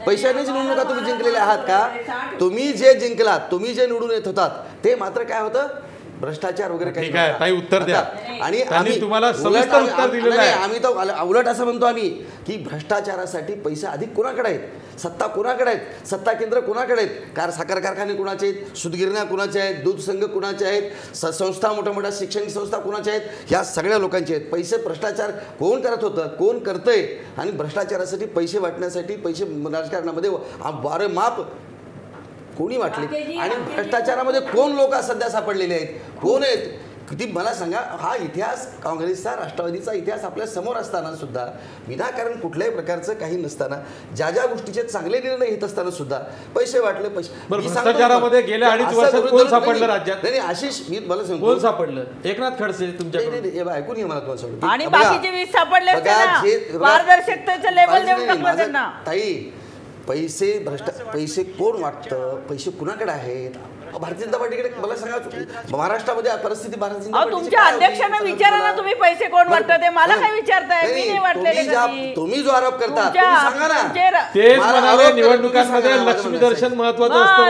पैशानेच निवडणुका तुम्ही जिंकलेल्या आहात का? तुम्ही जे जिंकलात, तुम्ही जे निवडून येत होतात ते मात्र काय होतं? भ्रष्टाचार वगैरे काही उत्तर द्या. आणि आम्ही तुम्हाला सविस्तर उत्तर दिलेलं आहे. आम्ही तर उलट असं म्हणतो आम्ही की भ्रष्टाचारासाठी पैसे अधिक कोणाकडे आहेत, सत्ता कोणाकडे आहेत, सत्ता केंद्र कोणाकडे आहेत, साखर कारखाने कोणाचे आहेत, सूतगिरण्या कोणाचे आहेत, दूध संघ कोणाचे आहेत, संस्था, मोठ्या शैक्षणिक संस्था कोणाच्या आहेत, ह्या सगळ्या लोकांचे आहेत. पैसे भ्रष्टाचार कोण करत होतं, कोण करतंय? आणि भ्रष्टाचारासाठी पैसे वाटण्यासाठी पैसे राजकारणामध्ये वारेमाप कोणी वाटले? आणि भ्रष्टाचारामध्ये कोण लोक सध्या सापडलेले आहेत, कोण आहेत? किती मला सांगा. हा इतिहास, काँग्रेसचा, राष्ट्रवादीचा इतिहास आपल्या समोर असताना सुद्धा, विनाकारण कुठल्याही प्रकारचं काही नसताना, ज्या गोष्टीचे चांगले निर्णय घेत असताना सुद्धा पैसे वाटले. भ्रष्टाचारामध्ये गेल्या 2.5 वर्षात कोण सापडलं राज्यात? नाही आशिष, मी मला सांगतो कोण सापडलं? एकनाथ खडसे तुमच्याकडे ऐकून घ्या मला तुम्हाला सांगतो. आणि बाकीचे 20 सापडले पारदर्शकतेचं लेबल देऊन टाकलं त्यांना. ताई, पैसे कोण वाटतं, पैसे कुणाकडे आहेत, भारतीय जनता पार्टीकडे मला सांगा, महाराष्ट्रामध्ये परिस्थिती भारतीय जनता पार्टीची तुमच्या काय होती? अध्यक्षांना विचारा ना तुम्ही पैसे कोण वाटतं ते. मला काय विचारताय? मी नाही वाटलेले. तुम्ही जो आरोप करता सांगा ना. तेच म्हणाले निवडणुकांमध्ये लक्ष्मी दर्शन महत्वाचं असतं.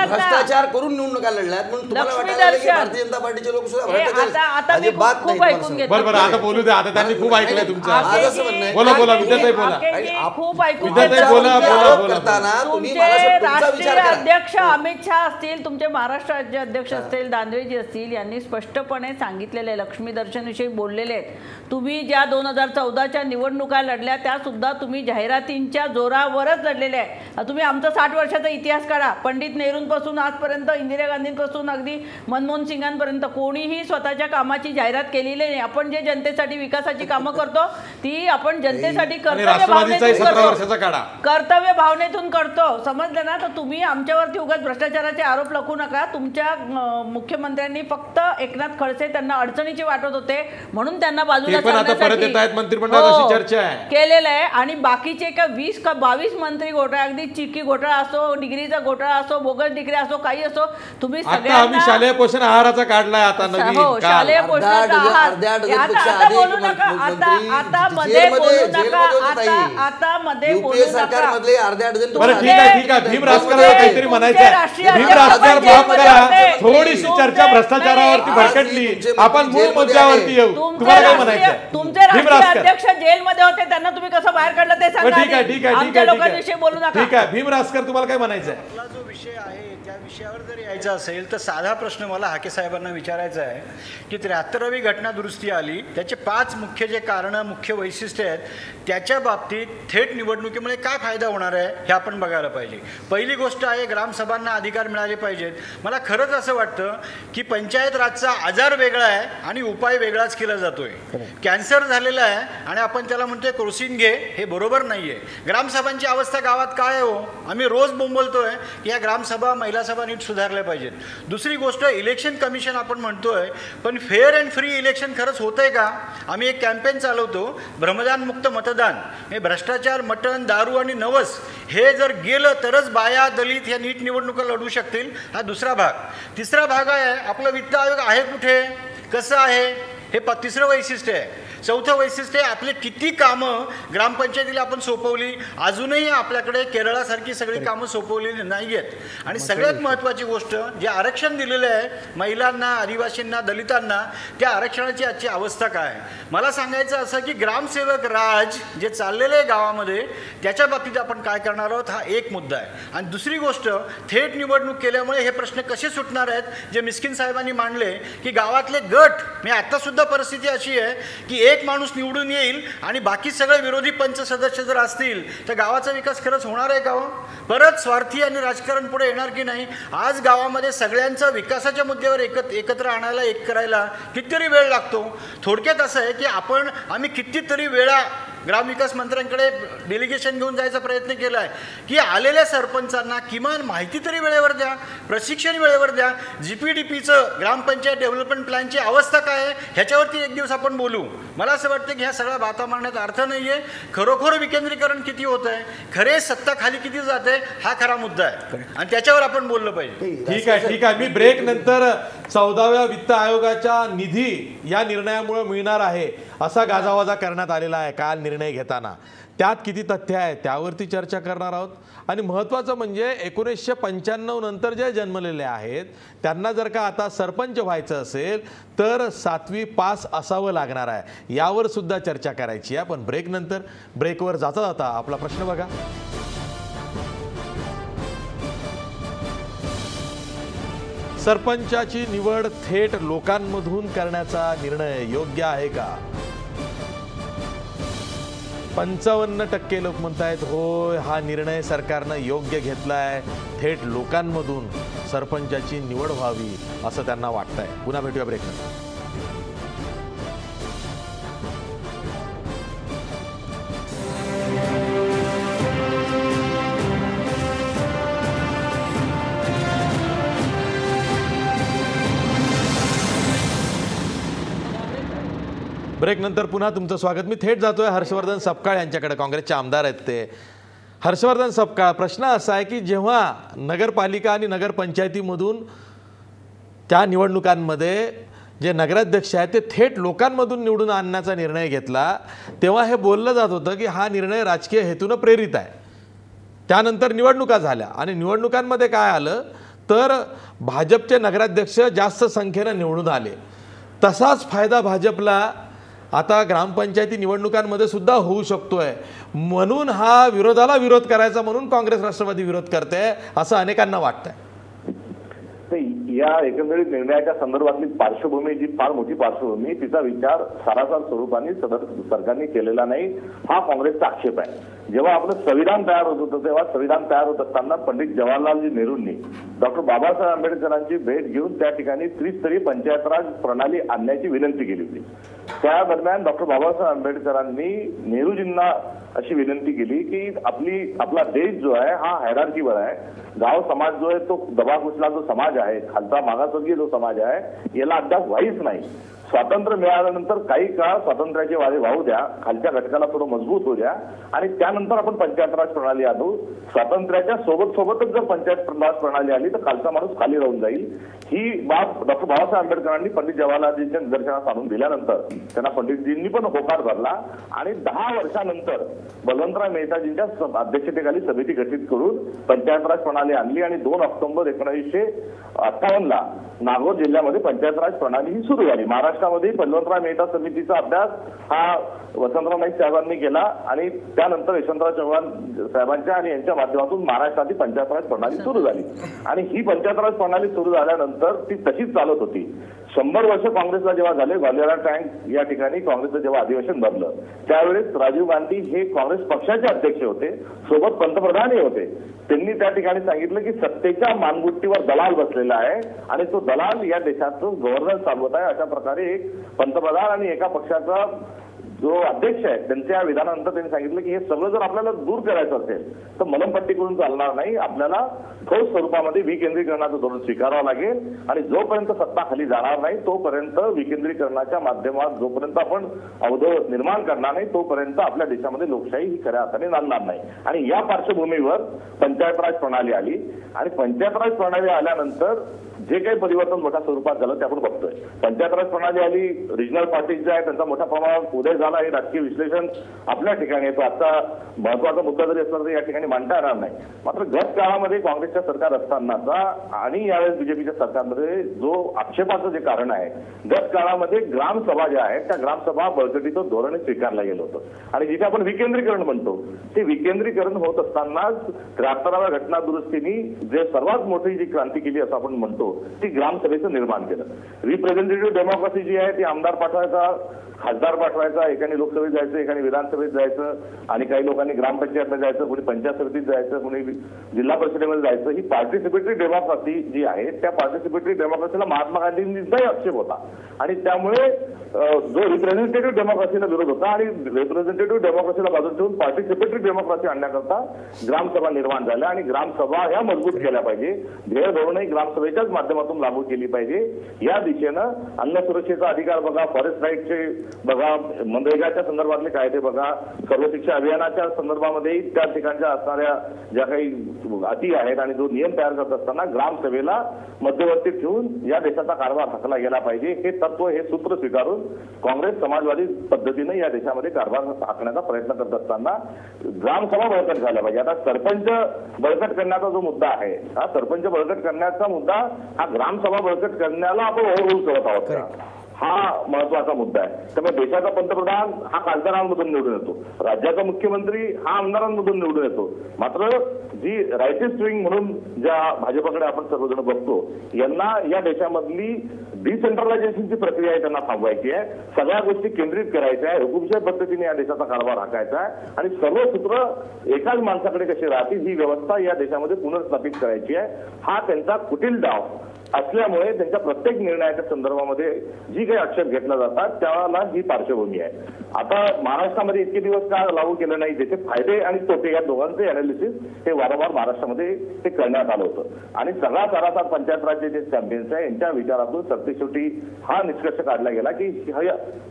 भ्रष्टाचार करून निवडणुका लढल्यात म्हणून तुम्हाला वाटतं की भारतीय जनता पार्टीचे लोक सुद्धा अजिबात नाही. बरं आता बोलू दे. आता त्यांनी खूप ऐकलंय तुमचं. असं म्हणणं आहे. बोला बोला विद्याताई बोला. खूप ऐकून करताना तुम्ही राष्ट्रीय अध्यक्ष अमित शहा असतील, तुमचे महाराष्ट्र राज्य अध्यक्ष असतील, दानवेजी असतील, यांनी स्पष्टपणे सांगितलेले लक्ष्मी दर्शन विषयी बोललेले आहेत. तुम्ही ज्या 2014च्या निवडणुका लढल्या त्या सुद्धा तुम्ही जाहिरातींच्या जोरावरच लढलेल्या आहे. तुम्ही आमचा 60 वर्षाचा इतिहास काढा. पंडित नेहरूंपासून आजपर्यंत इंदिरा गांधींपासून अगदी मनमोहन सिंगांपर्यंत कोणीही स्वतःच्या कामाची जाहिरात केलेली नाही. आपण जे जनतेसाठी विकासाची कामं करतो ती आपण जनतेसाठी कर्तव्य भावनेतून करतो. समजलं ना? तर तुम्ही आमच्यावरती उगाच भ्रष्टाचाराचे आरोप लखू नका. तुमच्या मुख्यमंत्र्यांनी फक्त एकनाथ खडसे त्यांना अडचणीचे वाटत होते म्हणून त्यांना बाजूला केलेलं आहे. आणि बाकीचे का 20 का 22 मंत्री घोटाळा, अगदी चिक्की घोटाळा असो, डिग्रीचा घोटाळा असो, बोगस डिग्री असो, काही असो, तुम्ही सगळ्यांना शालेय पोषण आहाराचा काढलाय आता नवीन. शालेय पोषणाचा आहार आता बोलू नका. आता मध्ये बोलू नका. आता मध्ये बोलू नका. बरं ठीक आहे. भीम राजकारणाला काहीतरी म्हणायचं आहे. भीम राजकारण माफ करा. थोडीशी चर्चा भ्रष्टाचारावरती भरकटली. आपण मूळ मुद्द्यावरती येऊ. तुम्हाला काय म्हणायचं? तुमचे राष्ट्रीय अध्यक्ष जेलमध्ये होते, त्यांना तुम्ही कसं बाहेर काढलं ते सांगा. आमच्या लोकांविषयी बोलू नका. ठीक आहे. भीम राजकर तुम्हाला काय म्हणायचं आहे? आपला जो विषय आहे त्या विषयावर जर यायचं असेल तर साधा प्रश्न मला हाके साहेबांना विचारायचा आहे की 73वी घटना दुरुस्ती आली, त्याचे 5 मुख्य जे कारणं, मुख्य वैशिष्ट्य आहेत, त्याच्या बाबतीत थेट निवडणुकीमुळे काय फायदा होणार आहे हे आपण बघायला पाहिजे. पहिली गोष्ट आहे ग्रामसभांना अधिकार मिळाले पाहिजेत. मला खरंच असं वाटतं की पंचायत राजचा आजार वेगळा आहे आणि उपाय वेगळाच केला जातोय. कॅन्सर झालेला आहे आणि आपण त्याला म्हणतोय क्रोसिन घे, हे बरोबर नाहीये. ग्रामसभांची अवस्था गावात काय आहे हो? आम्ही रोज बोंबलतोय की या ग्रामसभा, महिला सभा नीट सुधारल्या पाहिजेत. दुसरी गोष्ट इलेक्शन कमिशन आपण म्हणतोय, पण फेअर अँड फ्री इलेक्शन खरंच होतंय का? आम्ही एक कॅम्पेन चालवतो, भ्रमदान मुक्त मतदान. हे भ्रष्टाचार, मटण, दारू आणि नवस हे जर गेलं तरच बाया, दलित या नीट निवडणुका लढू शकतील. हा दुसरा भाग. तिसरा भाग आहे आपलं वित्त आयोग आहे कुठे, कसं आहे, हे तिसरं वैशिष्ट्य आहे. चौथं वैशिष्ट्य आहे आपले किती कामं ग्रामपंचायतीला आपण सोपवली. अजूनही आपल्याकडे केरळासारखी सगळी कामं सोपवलेली नाही आहेत. आणि सगळ्यात महत्त्वाची गोष्ट, जे आरक्षण दिलेलं आहे महिलांना, आदिवासींना, दलितांना, त्या आरक्षणाची आजची अवस्था काय आहे? मला सांगायचं असं की ग्रामसेवक राज जे चाललेलं आहे गावामध्ये, त्याच्या बाबतीत आपण काय करणार आहोत हा एक मुद्दा आहे. आणि दुसरी गोष्ट, थेट निवडणूक केल्यामुळे हे प्रश्न कसे सुटणार आहेत, जे मिस्किन साहेबांनी मांडले की गावातले गट, मी आत्तासुद्धा परिस्थिती अशी आहे की एक माणूस निवडून येईल आणि बाकी सगळे विरोधी पंच सदस्य जर असतील तर गावाचा विकास खरंच होणार आहे का हो? परत स्वार्थी आणि राजकारण पुढे येणार की नाही? आज गावामध्ये सगळ्यांचा विकासाच्या मुद्द्यावर एकत्र आणायला, एक करायला कितीतरी वेळ लागतो. थोडक्यात असं आहे की आम्ही कितीतरी वेळा ग्रामविकास मंत्र्यांकडे डेलिगेशन घेऊन जायचा प्रयत्न केला आहे की आलेल्या सरपंचांना किमान माहिती तरी वेळेवर द्या, प्रशिक्षण वेळेवर द्या. GPDPचं ग्रामपंचायत डेव्हलपमेंट प्लॅनची अवस्था काय आहे ह्याच्यावरती एक दिवस आपण बोलू. मला असं वाटतं की ह्या सगळ्या बाता मारण्यात अर्थ नाही आहे. खरोखर विकेंद्रीकरण किती होत आहे, खरे सत्ता खाली किती जाते, हा खरा मुद्दा आहे आणि त्याच्यावर आपण बोललं पाहिजे. ठीक आहे. मी ब्रेक नंतर 14व्या वित्त आयोगाच्या निधी या निर्णयामुळे मिळणार आहे असा गाजावाजा करण्यात आलेला आहे काल निर्णय घेताना. त्यात किती तथ्य आहे त्यावरती चर्चा करणार आहोत. आणि महत्त्वाचं म्हणजे 1995 नंतर जे जन्मलेले आहेत त्यांना जर का आता सरपंच व्हायचं असेल तर 7वी पास असावं लागणार आहे, यावर सुद्धा चर्चा करायची आहे. पण ब्रेक नंतर, ब्रेकवर जाता जाता आपला प्रश्न बघा. सरपंचाची निवड थेट लोकांमधून करण्याचा निर्णय योग्य आहे का? 55% लोक म्हणतायत होय, हा निर्णय सरकारनं योग्य घेतलाय, थेट लोकांमधून सरपंचाची निवड व्हावी असं त्यांना वाटतंय. पुन्हा भेटूया ब्रेक नंतर. ब्रेक नंतर पुन्हा तुमचं स्वागत. मी थेट जातोय हर्षवर्धन सपकाळ यांच्याकडे, काँग्रेसचे आमदार आहेत ते. हर्षवर्धन सपकाळ, प्रश्न असा आहे की जेव्हा नगरपालिका आणि नगरपंचायतीमधून त्या निवडणुकांमध्ये जे नगराध्यक्ष आहेत ते थेट लोकांमधून निवडून आणण्याचा निर्णय घेतला, तेव्हा हे बोललं जात होतं की हा निर्णय राजकीय हेतूनं प्रेरित आहे. त्यानंतर निवडणुका झाल्या आणि निवडणुकांमध्ये काय आलं तर भाजपचे नगराध्यक्ष जास्त संख्येनं निवडून आले. तसाच फायदा भाजपला आता ग्रामपंचायती निवडणुकांमध्ये सुद्धा होऊ शकतोय. म्हणून हा विरोधाला विरोध करायचा म्हणून काँग्रेस राष्ट्रवादी विरोध करते असं अनेकांना वाटतंय. या एकंदरीत निर्णयाच्या संदर्भातली पार्श्वभूमी, जी फार मोठी पार्श्वभूमी, तिचा विचार सारासार स्वरूपाने सरकारने केलेला नाही, हा काँग्रेसचा आक्षेप आहे. जेव्हा आपलं संविधान तयार होत होतं तेव्हा संविधान तयार होत असताना पंडित जवाहरलालजी नेहरूंनी डॉक्टर बाबासाहेब आंबेडकरांची भेट घेऊन त्या ठिकाणी त्रिस्तरीय पंचायत राज प्रणाली आणण्याची विनंती केली होती. त्या दरम्यान डॉक्टर बाबासाहेब आंबेडकरांनी नेहरूजींना अशी विनंती केली की आपला देश जो आहे हा हायरार्कीवर आहे. गाव समाज जो आहे तो दबाकुचला जो समाज आहे, खालचा मागासवर्गीय जो समाज आहे, याला अद्याप व्हाईच नाही. स्वातंत्र्य मिळाल्यानंतर काही काळ स्वातंत्र्याचे वारे वाहू द्या, खालच्या घटकाला थोडं मजबूत होऊ द्या आणि त्यानंतर आपण पंचायत राज प्रणाली आणू. स्वातंत्र्याच्या सोबतच जर पंचायत राज प्रणाली आली तर खालचा माणूस खाली राहून जाईल. ही बाब डॉक्टर बाबासाहेब आंबेडकरांनी पंडित जवाहरलालजींच्या निदर्शनास आणून दिल्यानंतर त्यांना पंडितजींनी पण होकार भरला आणि 10 वर्षानंतर बलवंतराव मेहताजींच्या अध्यक्षतेखाली समिती गठीत करून पंचायत राज प्रणाली आणली आणि 2 ऑक्टोबर 1958 नागोर जिल्ह्यामध्ये पंचायत राज प्रणाली ही सुरू झाली. महाराष्ट्रामध्ये बलवंतराव मेहता समितीचा अभ्यास हा वसंतराव नाईक साहेबांनी केला आणि त्यानंतर यशवंतराव चव्हाण साहेबांच्या आणि यांच्या माध्यमातून महाराष्ट्रातील पंचायत राज प्रणाली सुरू झाली आणि ही पंचायत राज प्रणाली सुरू झाल्यानंतर ती तशीच चालत होती. 100 वर्ष काँग्रेसला जेव्हा झाले, ग्वाल्हेरा टँक या ठिकाणी काँग्रेसचं जेव्हा अधिवेशन भरलं त्यावेळेस राजीव गांधी हे काँग्रेस पक्षाचे अध्यक्ष होते, सोबत पंतप्रधानही होते. त्यांनी त्या ठिकाणी सांगितलं की सत्तेच्या मानगुट्टीवर दलाल बसलेला आहे आणि तो दलाल या देशाचं गव्हर्नन्स चालवत आहे. अशा प्रकारे एक पंतप्रधान आणि एका पक्षाचा जो अध्यक्ष आहे त्यांच्या विधानानंतर त्यांनी सांगितलं की हे सगळं जर आपल्याला दूर करायचं असेल तर मलमपट्टी करून चालणार नाही, आपल्याला ठोस स्वरूपामध्ये विकेंद्रीकरणाचं धोरण स्वीकारावं लागेल आणि जोपर्यंत सत्ता खाली जाणार नाही तोपर्यंत विकेंद्रीकरणाच्या माध्यमात जोपर्यंत आपण अवरोध निर्माण करणार नाही तोपर्यंत आपल्या देशामध्ये लोकशाही ही खऱ्या अर्थाने नांदणार नाही. आणि या पार्श्वभूमीवर पंचायत राज प्रणाली आली आणि पंचायत राज प्रणाली आल्यानंतर जे काही परिवर्तन मोठ्या स्वरूपात झालं ते आपण बघतोय. पंचायत राज प्रणाली आली, रिजनल पार्टीज जे आहे त्यांचा मोठ्या प्रमाणात उदय झाला, हे राजकीय विश्लेषण आपल्या ठिकाणी येतो. आता महत्वाचा मुद्दा जरी असला तरी या ठिकाणी मांडता येणार नाही. मात्र गत काळामध्ये काँग्रेसच्या सरकार असतानाचा आणि यावेळेस बीजेपीच्या सरकारमध्ये जो आक्षेपाचं जे कारण आहे, गत काळामध्ये ग्रामसभा ज्या आहेत त्या ग्रामसभा बळकटीचं धोरण स्वीकारलं गेलं होतं आणि जिथे आपण विकेंद्रीकरण म्हणतो ते विकेंद्रीकरण होत असतानाच 73व्या घटना दुरुस्तीने जे सर्वात मोठी जी क्रांती केली असं आपण म्हणतो ती ग्रामसभेचं निर्माण केलं. रिप्रेझेंटेटिव्ह डेमोक्रेसी जी आहे ती आमदार पाठवायचा, खासदार पाठवायचा, एकाने लोकसभेत जायचं, एकाने विधानसभेत जायचं आणि काही लोकांनी ग्रामपंचायतला जायचं, कोणी पंचायत समितीत जायचं, कोणी जिल्हा परिषदेमध्ये जायचं. ही पार्टिसिपेटरी डेमोक्रेसी जी आहे त्या पार्टिसिपेटरी डेमोक्रेसीला महात्मा गांधींचाही आक्षेप होता आणि त्यामुळे जो रिप्रेझेंटेटिव्ह डेमोक्रेसीला विरोध होता आणि रिप्रेझेंटेटिव्ह डेमोक्रेसीला बाजूला ठेवून पार्टिसिपेटरी डेमोक्रेसी आणण्याकरता ग्रामसभा निर्माण झाल्या आणि ग्रामसभा ह्या मजबूत केल्या पाहिजे. ध्येय धोरणही ग्रामसभेच्याच माध्यमातून लागू केली पाहिजे. या दिशेनं अन्न सुरक्षेचा अधिकार बघा, फॉरेस्ट राईटचे बघा, मनरेगाच्या संदर्भातले कायदे बघा, सर्वशिक्षा अभियानाच्या संदर्भामध्ये त्या ठिकाणच्या असणाऱ्या ज्या काही अटी आहेत आणि जो नियम तयार करत असताना ग्रामसभेला मध्यवर्ती ठेवून या देशाचा कारभार हाकला गेला पाहिजे. हे तत्व, हे सूत्र स्वीकारून काँग्रेस समाजवादी पद्धतीने या देशामध्ये कारभार हाकण्याचा प्रयत्न करत असताना ग्रामसभा बळकट झाल्या पाहिजे. आता सरपंच बळकट करण्याचा जो मुद्दा आहे, हा सरपंच बळकट करण्याचा मुद्दा हा ग्रामसभा बळकट करण्याला आपण ओव्हररूल करत आहोत का, हा महत्वाचा मुद्दा आहे. त्यामुळे देशाचा पंतप्रधान हा खासदारांमधून निवडून येतो, राज्याचा मुख्यमंत्री हा आमदारांमधून निवडून येतो. मात्र जी रायटिस्ट विंग म्हणून ज्या भाजपकडे आपण सर्वजण बघतो, यांना या देशामधली डिसेंट्रलायझेशनची प्रक्रिया आहे त्यांना थांबवायची आहे, सगळ्या गोष्टी केंद्रित करायच्या आहे, हुकुमशाही पद्धतीने या देशाचा कारभार हाकायचा आहे आणि सर्व सूत्र एकाच माणसाकडे कशी राहतील ही व्यवस्था या देशामध्ये पुनर्स्थापित करायची आहे. हा त्यांचा कुटील डाव असल्यामुळे त्यांच्या प्रत्येक निर्णयाच्या संदर्भामध्ये जी काही आक्षेप घेतला जातात त्याला ही पार्श्वभूमी आहे. आता महाराष्ट्रामध्ये इतके दिवस का लागू केलं नाही, ज्याचे फायदे आणि तोटे या दोघांचे अनालिसिस हे वारंवार महाराष्ट्रामध्ये ते करण्यात आलं होतं आणि सगळा सारासार पंचायत राज्य जे चॅम्पियन्स आहे यांच्या विचारातून सरतेशेवटी हा निष्कर्ष काढला गेला की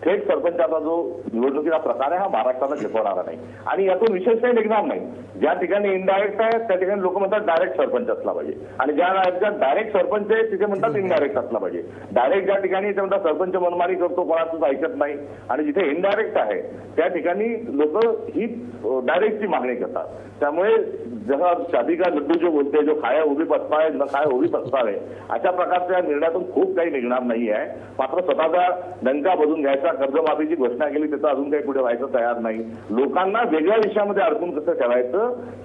थेट सरपंचाचा जो निवडणुकीचा प्रकार आहे हा महाराष्ट्राला झेपवणारा नाही आणि यातून विशेष काही निघणार नाही. ज्या ठिकाणी इनडायरेक्ट आहे त्या ठिकाणी लोक म्हणतात डायरेक्ट सरपंच असला पाहिजे, आणि ज्या डायरेक्ट सरपंच आहे तिथे म्हणतात इनडायरेक्ट असला पाहिजे. डायरेक्ट ज्या ठिकाणी ते म्हणतात सरपंच मनमानी करतो, कोणाचंच ऐकत नाही, आणि जिथे इनडायरेक्ट आहे त्या ठिकाणी लोक ही डायरेक्टची मागणी करतात. त्यामुळे जसं शादी का लड्डू जो बोलते, जो खाया उभी पचतावे न खाया उभी पचतावे, अशा प्रकारच्या निर्णयातून खूप काही निघणार नाही आहे. मात्र स्वतःचा डंका बजून घ्यायचा, कर्जमाफीची घोषणा केली त्याचं अजून काही पुढे व्हायचं तयार नाही, लोकांना वेगळ्या विषयामध्ये अडकून कसं ठेवायचं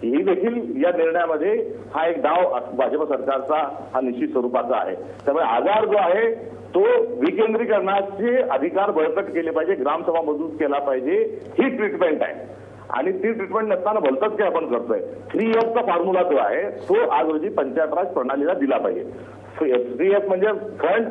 ही देखील या निर्णयामध्ये हा एक डाव भाजप सरकारचा हा निश्चित स्वरूपाचा आहे. त्यामुळे आधार जो आहे तो विकेंद्रीकरणाचे अधिकार बळकट केले पाहिजे, ग्रामसभा मजबूत केला पाहिजे, ही ट्रीटमेंट आहे. आणि ती ट्रीटमेंट नसताना भलतंच काय आपण करतोय. 3F चा फॉर्म्युला जो आहे तो आज रोजी पंचायत राज प्रणालीला दिला पाहिजे. 3F म्हणजे फंड,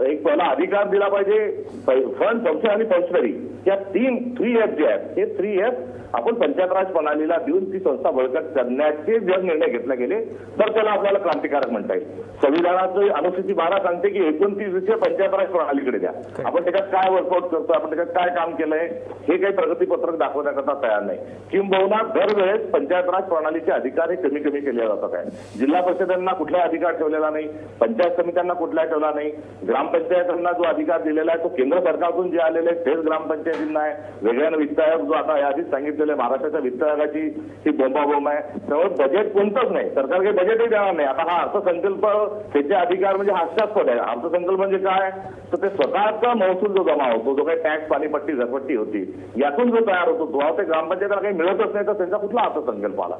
एक पहिला अधिकार दिला पाहिजे, फंड, फंक्शन आणि फंक्शनरी, या 3F जे आहेत हे 3F आपण पंचायत राज प्रणालीला देऊन ती संस्था बळकट करण्याचे जर निर्णय घेतले गेले तर त्याला आपल्याला क्रांतिकारक म्हणता येईल. संविधानाचं अनुसूची 12 सांगते की 29 विषय पंचायत राज प्रणालीकडे द्या. आपण त्याच्यात काय वर्कआउट करतो, आपण त्याच्यात काय काम केलंय हे काही प्रगतीपत्रक दाखवण्याकरता तयार नाही. किंबहुना दरवेळेस पंचायत राज प्रणालीचे अधिकार हे कमी कमी केले जातात आहे. जिल्हा परिषदांना कुठलाही अधिकार ठेवलेला नाही, पंचायत समित्यांना कुठलाही ठेवला नाही, ग्रामपंचायतांना जो अधिकार दिलेला आहे तो केंद्र सरकारकडून जे आलेले आहे तेच ग्रामपंचायतींना आहे. वेगळ्यानं वित्त आयोग जो आता याआधीच सांगितलेलं आहे महाराष्ट्राच्या वित्त आयोगाची ही बोंबाबोंब आहे. त्यामुळे बजेट कोणतंच नाही, सरकार काही बजेटही देणार नाही. आता हा अर्थसंकल्प त्याचे अधिकार म्हणजे हास्यास्पद आहे. अर्थसंकल्प म्हणजे काय तर ते स्वतःचा महसूल जो जमा होतो, जो काही टॅक्स पाणीपट्टी झटपट्टी होती यातून जो तयार होतो तो ते ग्रामपंचायतीला काही मिळतच नाही तर त्यांचा कुठला अर्थसंकल्प आला.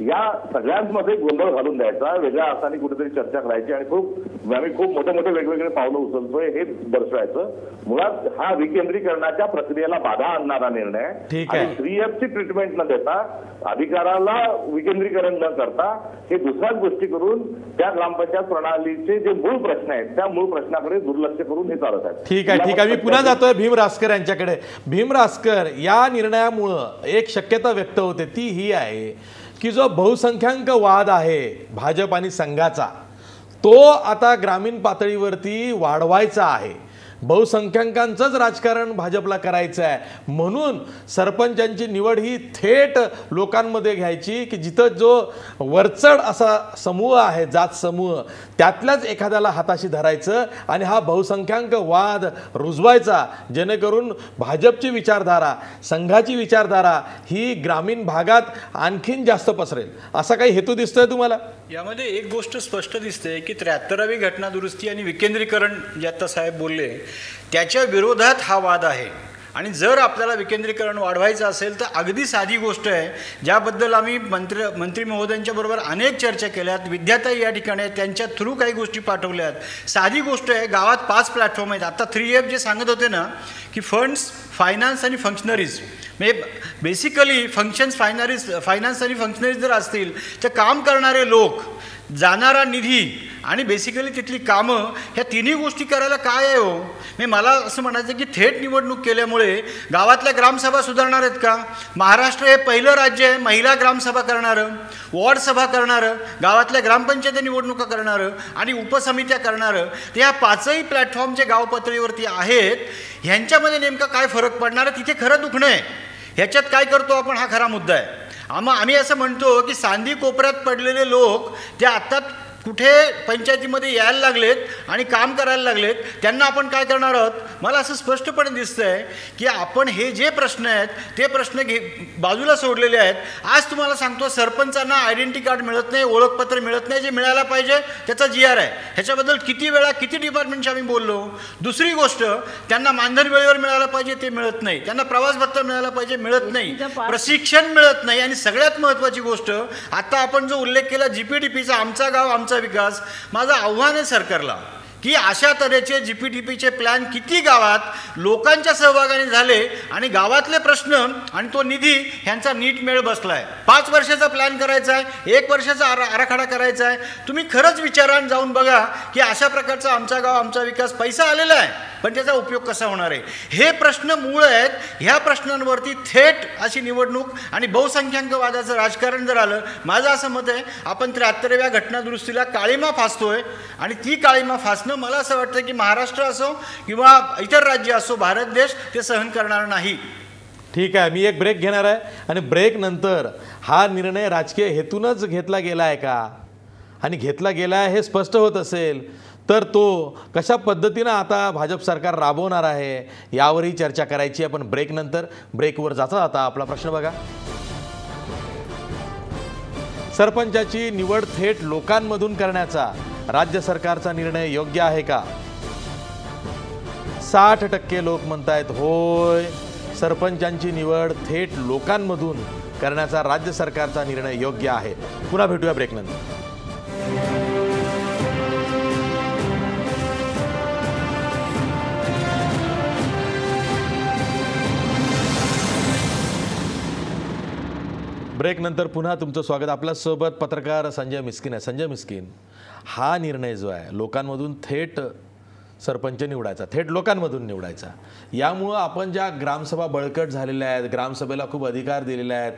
या सगळ्यांमध्ये गोंधळ घालून द्यायचा, वेगळ्या अर्थाने कुठेतरी चर्चा करायची आणि आम्ही खूप मोठे मोठे वेगवेगळे पावलं उचलतोय हे दर्शवायचं. मुळात हा विकेंद्रीकरणाच्या प्रक्रियेला बाधा आणणारा निर्णय आहे. आणि 3F ची ट्रीटमेंट न देता, अधिकाराला विकेंद्रीकरण न करता हे दुसऱ्याच गोष्टी करून त्या ग्रामपंचायत प्रणालीचे जे मूळ प्रश्न आहेत त्या मूळ प्रश्नाकडे दुर्लक्ष करून हे चालत आहेत. ठीक आहे. मी पुन्हा जातोय भीम रासकर यांच्याकडे. भीम रासकर, या निर्णयामुळं एक शक्यता व्यक्त होते, ती ही आहे की जो बहुसंख्याक वाद आहे भाजप आणि संघाचा तो आता ग्रामीण पातळीवरती वाढवायचा आहे. बहुसंख्याकांचंच राजकारण भाजपला करायचं आहे, म्हणून सरपंचांची निवड ही थेट लोकांमध्ये घ्यायची की जिथं जो वरचढ असा समूह आहे, जात समूह, त्यातल्याच एखाद्याला हाताशी धरायचं आणि हा बहुसंख्याक वाद रुजवायचा, जेणेकरून भाजपची विचारधारा, संघाची विचारधारा ही ग्रामीण भागात आणखीन जास्त पसरेल. असा काही हेतू दिसतोय तुम्हाला? यामध्ये एक गोष्ट स्पष्ट दिसते की 73वी घटना दुरुस्ती आणि विकेंद्रीकरण जे आता साहेब बोलले त्याच्या विरोधात हा वाद आहे. आणि जर आपल्याला विकेंद्रीकरण वाढवायचं असेल तर अगदी साधी गोष्ट आहे, ज्याबद्दल आम्ही मंत्री महोदयांच्या बरोबर अनेक चर्चा केल्यात, विद्याताई या ठिकाणी आहेत, त्यांच्या थ्रू काही गोष्टी पाठवल्यात. साधी गोष्ट आहे, गावात 5 प्लॅटफॉर्म आहेत. आता 3F जे सांगत होते ना की फंड्स, फायनान्स आणि फंक्शनरीज, म्हणजे बेसिकली फायनान्स आणि फंक्शनरीज जर असतील तर काम करणारे लोक, जाणारा निधी आणि बेसिकली तिथली कामं, ह्या तिन्ही गोष्टी करायला काय आहे हो? मी मला असं म्हणायचं की थेट निवडणूक केल्यामुळे गावातल्या ग्रामसभा सुधारणार आहेत का? महाराष्ट्र हे पहिलं राज्य आहे महिला ग्रामसभा करणारं, वॉर्ड सभा करणारं, गावातल्या ग्रामपंचायती निवडणुका करणारं आणि उपसमित्या करणारं. तर ह्या 5ही प्लॅटफॉर्म जे गाव पातळीवरती आहेत ह्यांच्यामध्ये नेमका काय फरक पडणार आहे? तिथे खरं दुखणं आहे. ह्याच्यात काय करतो आपण, हा खरा मुद्दा आहे. आम्ही असं म्हणतो की सांदी कोपऱ्यात पडलेले लोक ते आत्ता कुठे पंचायतीमध्ये यायला लागलेत आणि काम करायला लागलेत, त्यांना आपण काय करणार आहोत? मला असं स्पष्टपणे दिसतंय की आपण हे जे प्रश्न आहेत ते प्रश्न बाजूला सोडलेले आहेत. आज तुम्हाला सांगतो, सरपंचांना आयडेंटिटी कार्ड मिळत नाही, ओळखपत्र मिळत नाही, जे मिळायला पाहिजे त्याचा GR आहे. ह्याच्याबद्दल किती वेळा किती डिपार्टमेंटशी आम्ही बोललो. दुसरी गोष्ट, त्यांना मानधन वेळेवर मिळायला पाहिजे, ते मिळत नाही. त्यांना प्रवास भत्ता मिळायला पाहिजे, मिळत नाही. प्रशिक्षण मिळत नाही. आणि सगळ्यात महत्त्वाची गोष्ट, आता आपण जो उल्लेख केला GPDPचा, आमचा गाव आमचा विकास, माझं आव्हान आहे सरकारला की अशा तऱ्हेचे GPDPचे प्लॅन किती गावात लोकांच्या सहभागाने झाले आणि गावातले प्रश्न आणि तो निधी ह्यांचा नीट मेळ बसलाय. 5 वर्षाचा प्लॅन करायचा आहे, 1 वर्षाचा आराखडा करायचा आहे. तुम्ही खरंच विचारान जाऊन बघा की अशा प्रकारचा आमचा गाव आमचा विकास पैसा आलेला आहे, पण त्याचा उपयोग कसा होणार आहे? हे प्रश्न मूळ आहेत. ह्या प्रश्नांवरती थेट अशी निवडणूक आणि बहुसंख्याकवादाचं राजकारण जर आलं, माझं असं मत आहे आपण 73व्या घटना दुरुस्तीला काळीमा फासतोय. आणि ती काळीमा फासणं, मला असं वाटतं की महाराष्ट्र असो किंवा इतर राज्य असो, भारत देश ते सहन करणार नाही. ठीक आहे, मी एक ब्रेक घेणार आहे आणि ब्रेक नंतर हा निर्णय राजकीय हेतूनच घेतला गेला आहे का आणि घेतला गेला आहे हे स्पष्ट होत असेल तर तो कशा पद्धतीनं आता भाजप सरकार राबवणार आहे यावरही चर्चा करायची आहे. पण ब्रेक नंतर, ब्रेकवर जाता जाता आपला प्रश्न बघा. सरपंचाची निवड थेट लोकांमधून करण्याचा राज्य सरकारचा निर्णय योग्य आहे का? 60% लोक म्हणतायत होय, सरपंचांची निवड थेट लोकांमधून करण्याचा राज्य सरकारचा निर्णय योग्य आहे. पुन्हा भेटूया ब्रेक नंतर. ब्रेक नंतर पुन्हा तुमचं स्वागत. आपल्यासोबत पत्रकार संजय मिस्किन आहे. संजय मिस्किन, हा निर्णय जो आहे लोकांमधून थेट सरपंच निवडायचा, थेट लोकांमधून निवडायचा, यामुळं आपण ज्या ग्रामसभा बळकट झालेल्या आहेत, ग्रामसभेला खूप अधिकार दिलेले आहेत,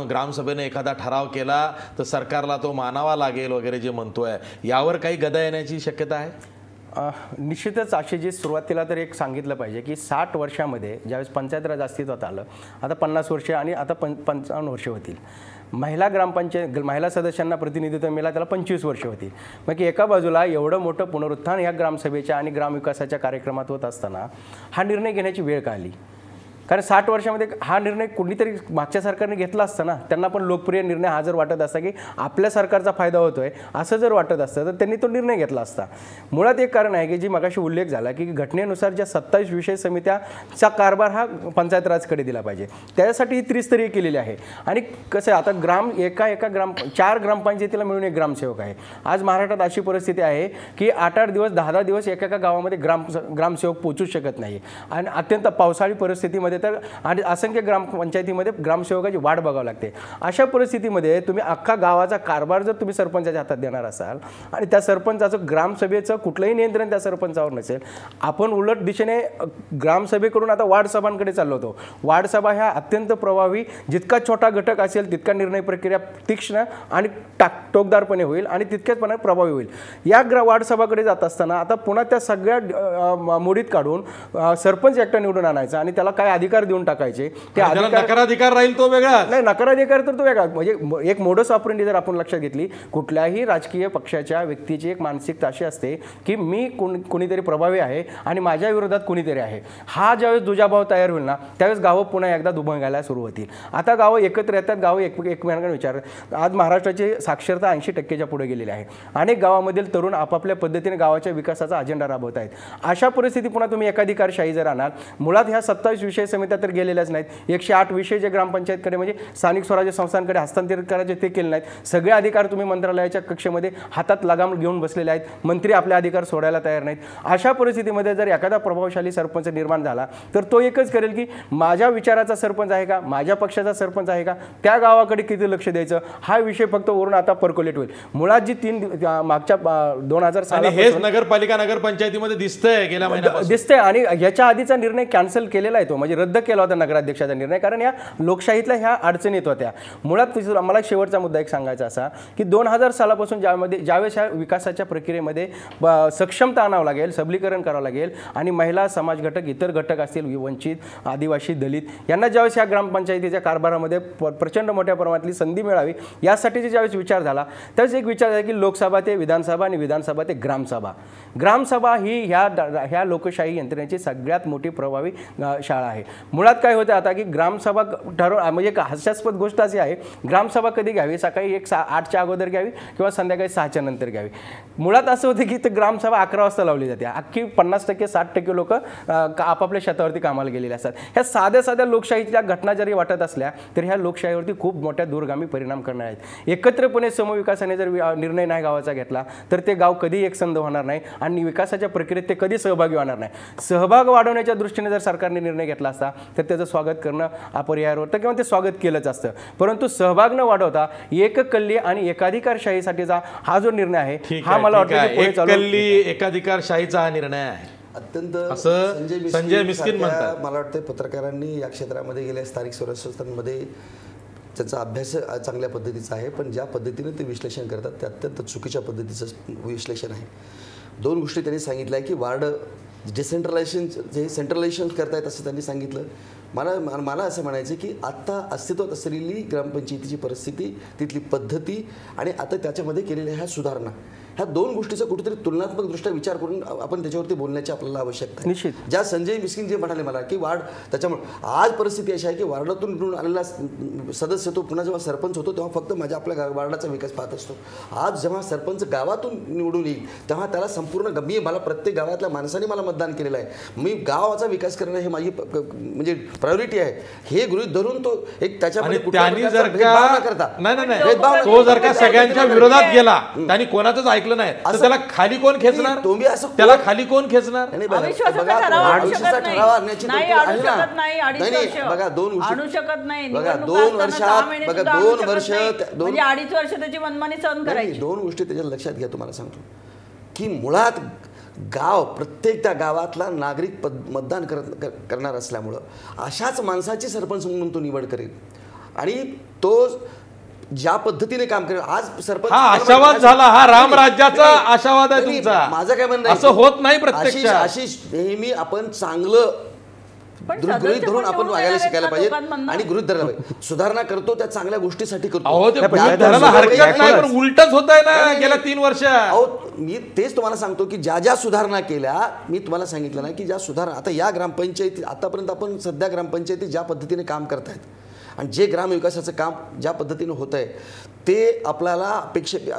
ग्रामसभेने एखादा ठराव केला तर सरकारला तो मानावा लागेल वगैरे जे म्हणतोय, यावर काही गदा येण्याची शक्यता आहे? निश्चितच अशी जी सुरुवातीला तर एक सांगितलं पाहिजे की 60 वर्षामध्ये ज्यावेळेस पंचायत राज अस्तित्वात आलं, आता 50 वर्षे आणि आता 55 वर्ष होतील. महिला सदस्यांना प्रतिनिधित्व मिळालं त्याला 25 वर्ष होतील. मग की एका बाजूला एवढं मोठं पुनरुत्थान ह्या ग्रामसभेच्या आणि ग्रामविकासाच्या कार्यक्रमात होत असताना हा निर्णय घेण्याची वेळ का आली? कारण 60 वर्षामध्ये हा निर्णय कोणीतरी मागच्या सरकारने घेतला असता ना, त्यांना पण लोकप्रिय निर्णय हा जर वाटत असता की आपल्या सरकारचा फायदा होतोय असं जर वाटत असतं तर त्यांनी तो निर्णय घेतला असता. मुळात एक कारण आहे की जी मगाशी उल्लेख झाला की घटनेनुसार ज्या 27 विषय समित्याचा कारभार हा पंचायत राजकडे दिला पाहिजे, त्याच्यासाठी ही त्रिस्तरीय केलेली आहे. आणि कसं आहे, आता एका 4 ग्रामपंचायतीला मिळून एक ग्रामसेवक आहे. आज महाराष्ट्रात अशी परिस्थिती आहे की 8-8 दिवस 10-10 दिवस एका गावामध्ये ग्रामसेवक पोहोचूच शकत नाही आणि अत्यंत पावसाळी परिस्थितीमध्ये तर आणि असंख्य ग्रामपंचायतीमध्ये ग्रामसेवकाची वाट बघावी लागते. अशा परिस्थितीमध्ये तुम्ही अख्खा गावाचा कारभार जर तुम्ही सरपंचाच्या हातात देणार असाल आणि त्या सरपंचाचं ग्रामसभेचं कुठलंही नियंत्रण त्या सरपंचावर नसेल, आपण उलट दिशेने ग्रामसभेकडून आता वार्डसभांकडे चाललो होतो. वार्डसभा ह्या अत्यंत प्रभावी, जितका छोटा घटक असेल तितका निर्णय प्रक्रिया तीक्ष्ण आणि टोकदारपणे होईल आणि तितक्याचपणे प्रभावी होईल. या वार्डसभाकडे जात असताना आता पुन्हा त्या सगळ्या मोडीत काढून सरपंच एकटा निवडून आणायचा आणि त्याला काय अधिकार देऊन टाकायचे. ते नकाराधिकार राहील तो वेगळा नाही, नकाराधिकार तर तो वेगळा. म्हणजे एक मोडस ऑपरेंडी जर आपण लक्षात घेतली, कुठल्याही राजकीय पक्षाच्या व्यक्तीची एक मानसिकता अशी असते की मी कोणीतरी प्रभावी आहे आणि माझ्या विरोधात कोणीतरी आहे. हा ज्यावेळेस दुजाभाव तयार होईल ना, त्यावेळेस गावं पुन्हा एकदा दुभंगायला सुरू होतील. आता गावं एकत्र येतात, गावं एकमेकांना विचार. आज महाराष्ट्राची साक्षरता 80% पुढे गेलेली आहे. अनेक गावामधील तरुण आपापल्या पद्धतीने गावाच्या विकासाचा अजेंडा राबवत आहेत. अशा परिस्थिती पुन्हा तुम्ही एकाधिकारशाही जर आणाल, मुळात ह्या 27 विषय समित्या तर गेलेल्याच नाहीत. 108 विषय जे ग्रामपंचायतकडे म्हणजे स्थानिक स्वराज्य संस्थांकडे हस्तांतरित करायचे ते केले नाहीत. सगळे अधिकार तुम्ही मंत्रालयाच्या कक्षेमध्ये हातात लगाम घेऊन बसलेले आहेत. मंत्री आपले अधिकार सोडायला तयार नाहीत. अशा परिस्थितीमध्ये जर एखादा प्रभावशाली सरपंच निर्माण झाला तर तो एकच करेल की माझ्या विचाराचा सरपंच आहे का, माझ्या पक्षाचा सरपंच आहे का, त्या गावाकडे किती लक्ष द्यायचं, हा विषय फक्त वरून आता पर्क्युलेट होईल. मुळात जी 3 मागच्या 2000 साली हेच नगरपालिका नगरपंचायतीमध्ये दिसतंय, गेल्या महिन्यात दिसतंय. आणि याच्या आधीचा निर्णय कॅन्सल केलेला आहे, तो म्हणजे रद्द केला होता नगराध्यक्षाचा निर्णय, कारण या लोकशाहीतल्या ह्या अडचणी येत होत्या. मुळात मला शेवटचा मुद्दा एक सांगायचा असा की 2000 सालापासून ज्यावेळेस ह्या विकासाच्या प्रक्रियेमध्ये सक्षमता आणावं लागेल, सबलीकरण करावं लागेल आणि महिला समाज घटक, इतर घटक असतील, वंचित, आदिवासी, दलित यांना ज्यावेळेस ह्या ग्रामपंचायतीच्या कारभारामध्ये प्रचंड मोठ्या प्रमाणातली संधी मिळावी यासाठीचा ज्यावेळेस विचार झाला, त्यावेळेस एक विचार झाला की लोकसभा ते विधानसभा आणि विधानसभा ते ग्रामसभा. ग्रामसभा ही ह्या लोकशाही यंत्रणेची सगळ्यात मोठी प्रभावी शाळा आहे. मुळात काय होतं आता की ग्रामसभा म्हणजे एक हास्यास्पद गोष्ट अशी आहे, ग्रामसभा कधी घ्यावी, सकाळी 8च्या अगोदर घ्यावी किंवा संध्याकाळी 6च्या नंतर घ्यावी. मुळात असं होतं की ग्रामसभा 11 वाजता लावली जाते. अख्खी 50% 60% लोक आपापल्या शेतावरती कामाला गेलेले असतात. ह्या साध्या लोकशाहीच्या घटना जरी वाटत असल्या तरी ह्या लोकशाहीवरती खूप मोठ्या दूरगामी परिणाम करणार आहेत. एकत्रपणे समविकासाने जर निर्णय नाही गावाचा घेतला तर ते गाव कधी एकसंध होणार नाही आणि विकासाच्या प्रक्रियेत ते कधी सहभागी होणार नाही. सहभाग वाढवण्याच्या दृष्टीने जर सरकारने निर्णय घेतला असता तर त्याचं स्वागत करणं अपरिहार्य होतं किंवा ते स्वागत केलंच असतं. परंतु सहभाग न वाढवता एककल्ली आणि एकाधिकारशाहीसाठीचा हा जो निर्णय आहे हा मला वाटतं एकाधिकारशाहीचा हा निर्णय आहे. अत्यंत संजय मिस्किन म्हणतात. मला वाटतं पत्रकारांनी या क्षेत्रामध्ये गेल्या स्थानिक स्वराज्य संस्थांमध्ये त्याचा अभ्यास चांगल्या पद्धतीचा आहे, पण ज्या पद्धतीने ते विश्लेषण करतात ते अत्यंत चुकीच्या पद्धतीचं विश्लेषण आहे. 2 गोष्टी त्यांनी सांगितल्या की वार्ड डिसेंट्रलायझेशन जे सेंट्रलायझेशन करतायत असं त्यांनी सांगितलं. मला असं म्हणायचं की आत्ता अस्तित्वात असलेली ग्रामपंचायतीची परिस्थिती, तिथली पद्धती आणि आता त्याच्यामध्ये केलेल्या ह्या सुधारणा, ह्या दोन गोष्टीचा कुठेतरी तुलनात्मक दृष्ट्या विचार करून आपण त्याच्यावरती बोलण्याची आपल्याला आवश्यकता आहे. निश्चित. ज्या संजय मिस्किन जे म्हणाले मला की वार्ड, त्याच्यामुळे आज परिस्थिती अशी आहे की वार्डातून निवडून आलेला सदस्य तो पुन्हा जेव्हा सरपंच होतो तेव्हा फक्त माझ्या आपल्या वार्डाचा विकास पाहत असतो. आज जेव्हा सरपंच गावातून निवडून येईल तेव्हा त्याला संपूर्ण मला प्रत्येक गावातल्या माणसाने मला मतदान केलेलं आहे, मी गावाचा विकास करणं हे माझी म्हणजे प्रायोरिटी आहे हे गृहीत धरून तो एक त्याच्यामध्ये त्यांनी जर का नाही तो जर का सगळ्यांच्या विरोधात गेला, त्यांनी कोणाचंच ऐकलं नाही तर त्याला खाली कोण खेचणार? त्याला खाली कोण खेचणार? बघा 2 वर्ष त्याची मनमानी सहन करायची. 2 गोष्टी त्याच्या लक्षात घ्या. तुम्हाला सांगतो की मुळात गाव, प्रत्येक त्या गावातला नागरिक मतदान करणार असल्यामुळं अशाच माणसाची सरपंच म्हणून तो निवड करेल आणि तो ज्या पद्धतीने काम करेल. आज सरपंच हा आशावाद झाला, हा रामराज्याचा आशावाद आहे तुमचा. माझं काय म्हणणं असं होत नाही प्रत्यक्षात. आशिष नेहमी आपण चांगलं गृहीत धरून आपण वागायला शिकायला पाहिजे आणि गृहीत धरायला पाहिजे. सुधारणा करतो त्या चांगल्या गोष्टीसाठी करतो. उलटच होत आहे ना गेल्या 3 वर्ष. मी तेच तुम्हाला सांगतो की ज्या ज्या सुधारणा केल्या, मी तुम्हाला सांगितलं ना की ज्या सुधारणा आता या ग्रामपंचायती आतापर्यंत आपण सध्या ग्रामपंचायती ज्या पद्धतीने काम करतायत आणि जे ग्रामविकासाचं काम ज्या पद्धतीनं होत आहे ते आपल्याला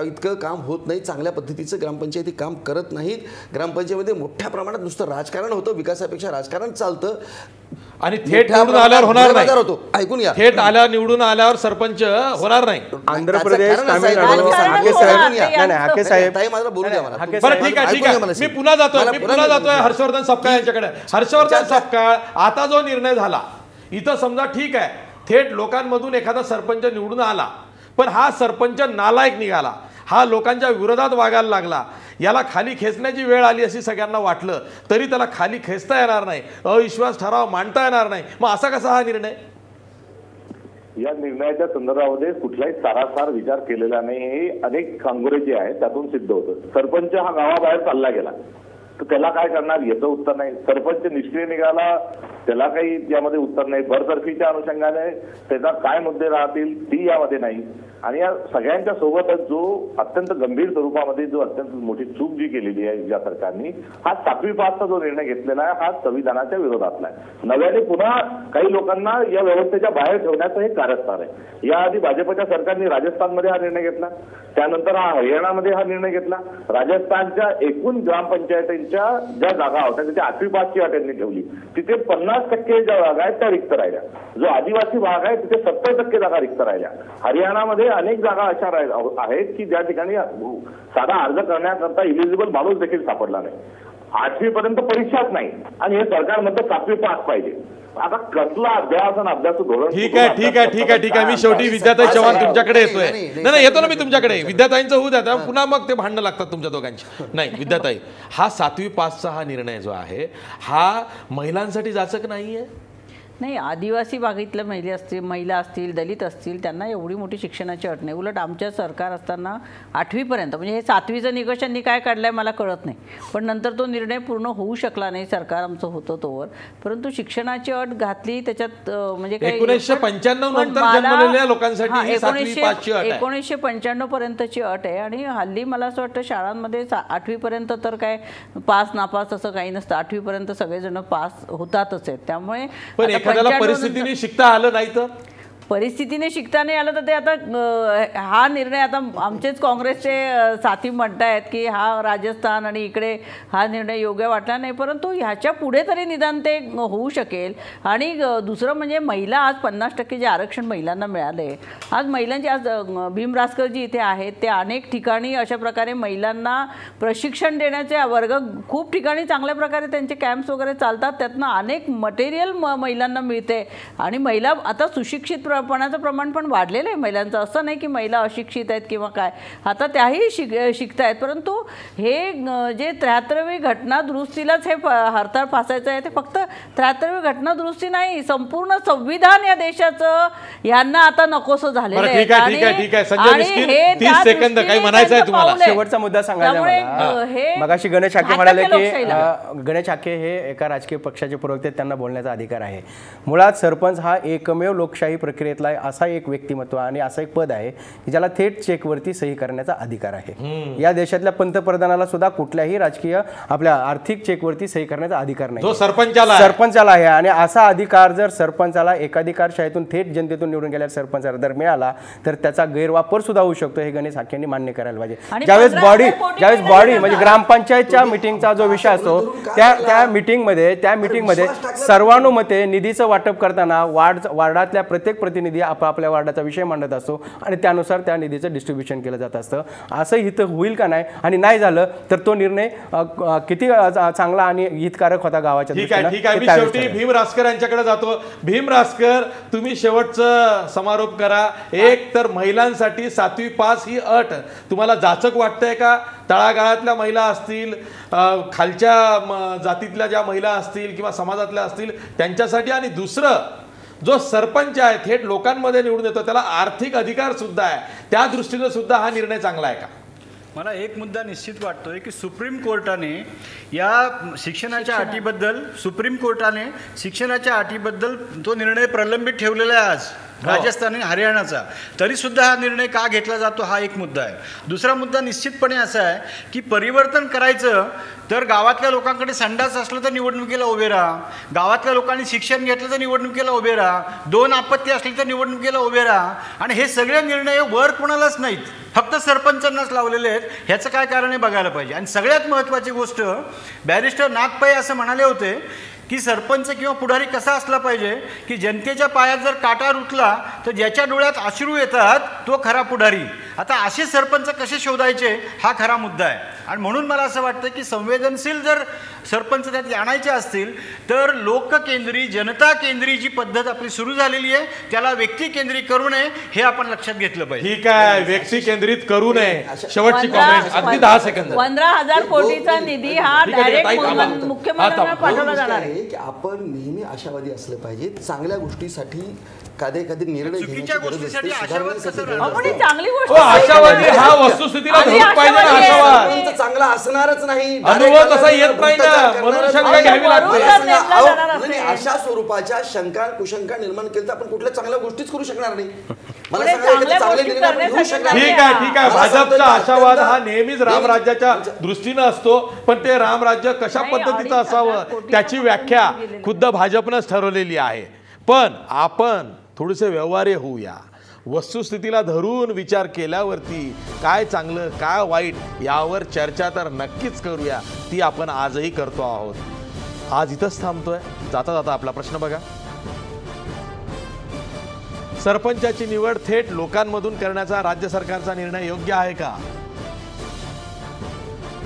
इतकं काम होत नाही. चांगल्या पद्धतीचं ग्रामपंचायती काम करत नाहीत. ग्रामपंचायतीमध्ये मोठ्या प्रमाणात नुसतं राजकारण होतं, विकासापेक्षा राजकारण चालतं आणि थेट निवडून आल्यावर होणार नाही. होतो ऐकून या, थेट निवडून आल्यावर सरपंच होणार नाही. आंध्र प्रदेश, तामिळनाडू, हाके साहेब माझा बोलू द्या मला. बरं ठीक आहे. मी पुन्हा जातोय हर्षवर्धन सपकाळ यांच्याकडे. हर्षवर्धन सपकाळ, आता जो निर्णय झाला इथं समजा ठीक आहे, थेट लोकांमधून एखादा सरपंच निवडून आला, पण हा सरपंच नालायक निघाला, हा लोकांच्या विरोधात वागायला लागला, याला खाली खेचण्याची वेळ आली अशी सगळ्यांना वाटलं तरी त्याला खाली खेचता येणार नाही, अविश्वास ठराव मांडता येणार नाही. मग असा कसा हा निर्णय? या निर्णयाच्या संदर्भामध्ये कुठलाही सारासार विचार केलेला नाही हे अनेक कांगोरे जे आहेत त्यातून सिद्ध होतं. सरपंच हा गावाबाहेर चालला गेला तर त्याला काय करणार याचं उत्तर नाही. सरपंच निष्क्रिय निघाला त्याला काही यामध्ये उत्तर नाही. बरतर्फीच्या अनुषंगाने त्याचा काय मुद्दे राहतील ती यामध्ये नाही. आणि या सगळ्यांच्या सोबतच जो अत्यंत गंभीर स्वरूपामध्ये जो अत्यंत मोठी चूक जी केलेली आहे या सरकारने, हा 7वी पासचा जो निर्णय घेतलेला आहे हा संविधानाच्या विरोधातला आहे. नव्याने पुन्हा काही लोकांना या व्यवस्थेच्या बाहेर ठेवण्याचं हे कारस्थान आहे. याआधी भाजपच्या सरकारने राजस्थानमध्ये हा निर्णय घेतला, त्यानंतर हा हरियाणामध्ये हा निर्णय घेतला. राजस्थानच्या एकूण ग्रामपंचायतींच्या ज्या जागा होत्या तिथे 8वी पासची अट त्यांनी ठेवली. तिथे 50% ज्या जागा आहेत त्या रिक्त राहिल्या. जो आदिवासी भाग आहे तिथे 70% जागा रिक्त राहिल्या. हरियाणामध्ये अनेक जागा अशा आहेत की ज्या ठिकाणी साधा अर्ज करण्याकरता इलिजिबल माणूस देखील सापडला नाही. 8वी पर्यंत परीक्षाच नाही आणि हे सरकार म्हणतं 7वी पास पाहिजे. आता कसला अभ्यास आणि अभ्यास धोरण? ठीक आहे. मी शेवटी विद्याताई चव्हाण तुमच्याकडे येतोय. नाही येतो ना मी तुमच्याकडे. विद्याताईंचं होऊ द्या, पुन्हा मग ते भांडणं लागतात तुमच्या दोघांची. नाही विद्याताई, हा 7वी पासचा हा निर्णय जो आहे हा महिलांसाठी जाचक नाहीये. नाही, आदिवासी भागातल्या महिला असतील, दलित असतील, त्यांना एवढी मोठी शिक्षणाची अट नाही. उलट आमच्या सरकार असताना 8वीपर्यंत, म्हणजे हे 7वीचं निकषांनी काय काढलंय मला कळत नाही, पण नंतर तो निर्णय पूर्ण होऊ शकला नाही, सरकार आमचं होतं तोवर. परंतु शिक्षणाची अट घातली त्याच्यात, म्हणजे 1995 नंतर जन्मलेल्या लोकांसाठी 1995 पर्यंतची अट आहे. आणि हल्ली मला असं वाटतं शाळांमध्ये 8वीपर्यंत तर काय पास नापास असं काही नसतं. 8वीपर्यंत सगळेजण पास होतातच आहेत. त्यामुळे परिस्थितीने शिकता आलं नाही तर परिस्थितीने शिकता नाही आलं तर ते आता हा निर्णय आता आमचेच काँग्रेसचे साथी म्हणतायत की हा राजस्थान आणि इकडे हा निर्णय योग्य वाटला नाही, परंतु ह्याच्या पुढे तरी निदान ते होऊ शकेल. आणि दुसरं म्हणजे महिला आज 50% जे आरक्षण महिलांना मिळाले, आज महिलांचे आज भीम रासकरजी इथे आहेत, ते अनेक ठिकाणी अशा प्रकारे महिलांना प्रशिक्षण देण्याचे वर्ग खूप ठिकाणी चांगल्या प्रकारे त्यांचे कॅम्प्स वगैरे चालतात, त्यातनं अनेक मटेरियल महिलांना मिळते आणि महिला आता सुशिक्षित पणाचं प्रमाण पण वाढलेलं आहे महिलांचं. असं नाही की महिला अशिक्षित आहेत किंवा काय, आता त्याही शिकतायत. परंतु हे जे 73वी घटना दुरुस्तीलाच हे हरताळ फासायचं आहे, ते फक्त 73वी घटना दुरुस्ती नाही, संपूर्ण संविधान या देशाचं यांना आता नकोसं झालेलं आहे. शेवटचा मुद्दा सांगायचा, मगाशी गणेश हाके म्हणाले की गणेश हाके हे एका राजकीय पक्षाचे प्रवक्ते, त्यांना बोलण्याचा अधिकार आहे. मुळात सरपंच हा एकमेव लोकशाही प्रक्रियेतला असा एक व्यक्तिमत्व आणि असं एक पद आहे की ज्याला थेट चेकवरती सही करण्याचा अधिकार आहे. या देशातल्या पंतप्रधानाला सुद्धा कुठल्याही राजकीय आपल्या आर्थिक चेकवरती सही करण्याचा अधिकार नाही, सरपंचाला आहे. आणि असा अधिकार जर सरपंचाला एकाधिकारशाहीतून थेट जनतेतून निवडून गेल्यावर सरपंचाला जर मिळाला तर त्याचा गैरवापर सुद्धा होऊ शकतो, हे गणेश हाकेंनी मान्य करायला पाहिजे. ज्यावेळेस बॉडी म्हणजे ग्रामपंचायतच्या मिटिंगचा जो विषय असतो त्या मीटिंगमध्ये सर्वानुमते निधीचं वाटप करताना वार्डातल्या प्रत्येक प्रतिनिधी आपापल्या वार्डाचा विषय मांडत असतो आणि त्यानुसार त्या निधीचं डिस्ट्रीब्युशन केलं जात असतं. असं इथं होईल का नाही, आणि नाही झालं तर तो निर्णय किती चांगला आणि हितकारक होता गावाच्या दृष्टीने. शेवटी भीम रासकर यांच्याकडे जातो. भीम रासकर, तुम्ही शेवटचं समारोप करा. एक तर महिलांसाठी 7वी पास ही अट तुम्हाला जाचक वाटतंय का? तळागाळातल्या महिला असतील, खालच्या जातीतल्या ज्या महिला असतील किंवा समाजातल्या असतील त्यांच्यासाठी, आणि दुसरं जो सरपंच आहे थेट लोकांमध्ये निवडून येतो त्याला आर्थिक अधिकार सुद्धा आहे, त्या दृष्टीने सुद्धा हा निर्णय चांगला आहे का? मला एक मुद्दा निश्चित वाटतोय की सुप्रीम कोर्टाने या शिक्षणाच्या अटीबद्दल तो निर्णय प्रलंबित ठेवलेला आहे आज राजस्थान आणि हरियाणाचा. तरीसुद्धा हा निर्णय का घेतला जातो हा एक मुद्दा आहे. दुसरा मुद्दा निश्चितपणे असा आहे की परिवर्तन करायचं तर गावातल्या लोकांकडे संडास असलं तर निवडणुकीला उभे राहा, गावातल्या लोकांनी शिक्षण घेतलं तर निवडणुकीला उभे राहा, 2 आपत्ती असली तर निवडणुकीला उभे राहा. आणि हे सगळे निर्णय वर कोणालाच नाहीत, फक्त सरपंचांनाच लावलेले आहेत. ह्याचं काय कारण आहे बघायला पाहिजे. आणि सगळ्यात महत्त्वाची गोष्ट, बॅरिस्टर नागपै असं म्हणाले होते की सरपंच किंवा पुढारी कसा असला पाहिजे की जनतेच्या पायात जर काटा रुतला तर ज्याच्या डोळ्यात अश्रू येतात तो खरा पुढारी. आता असे सरपंच कसे शोधायचे हा खरा मुद्दा आहे. आणि म्हणून मला असं वाटतं की संवेदनशील जर सरपंच त्यात आणायचे असतील तर लोककेंद्री, जनता केंद्री जी पद्धत आपली सुरू झालेली आहे त्याला व्यक्ती केंद्री करू नये हे आपण लक्षात घेतलं पाहिजे. ठीक आहे, व्यक्ती केंद्रित करू नये. शेवटची कॉमेंट अगदी 10 सेकंद. 15,000 कोटीचा निधी हा डायरेक्ट मुख्यमंत्र्यांना पाठवला जाणार आहे. की आपण नेहमी आशावादी असलं पाहिजे. चांगल्या गोष्टीसाठी कधी निर्णय चुकीच्या गोष्टीसाठी आशावाद चांगली गोष्ट आशावादी हा वस्तुस्थितीला धरून पाहिजे ना. आशावाद चांगला असणारच नाही, अनुभव तसा येत नाही ना, म्हणून शंका घ्यावी लागते. अशा स्वरूपाच्या शंका कुशंका निर्माण केली तर आपण कुठल्या चांगल्या गोष्टीच करू शकणार नाही. ठीक आहे. भाजपचा आशावाद हा नेहमीच रामराज्याच्या दृष्टीनं असतो, पण ते रामराज्य कशा पद्धतीचं असावं त्याची व्याख्या खुद्द भाजपनंच ठरवलेली आहे. पण आपण थोडेसे व्यवहार्य होऊया. वस्तुस्थितीला धरून विचार केल्यावरती काय चांगलं काय वाईट यावर चर्चा तर नक्कीच करूया. ती आपण आजही करतो आहोत. आज इथंच थांबतोय. जाता जाता आपला प्रश्न बघा. सरपंचाची निवड थेट लोकांमधून करण्याचा राज्य सरकारचा निर्णय योग्य आहे का?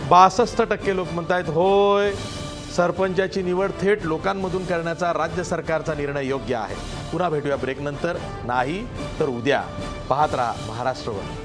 62% लोक म्हणतायत होय, सरपंचाची निवड थेट लोकांमधून करण्याचा राज्य सरकारचा निर्णय योग्य आहे. पुन्हा भेटूया ब्रेक नंतर. नाही तर उद्या. पाहत राहा महाराष्ट्र वन.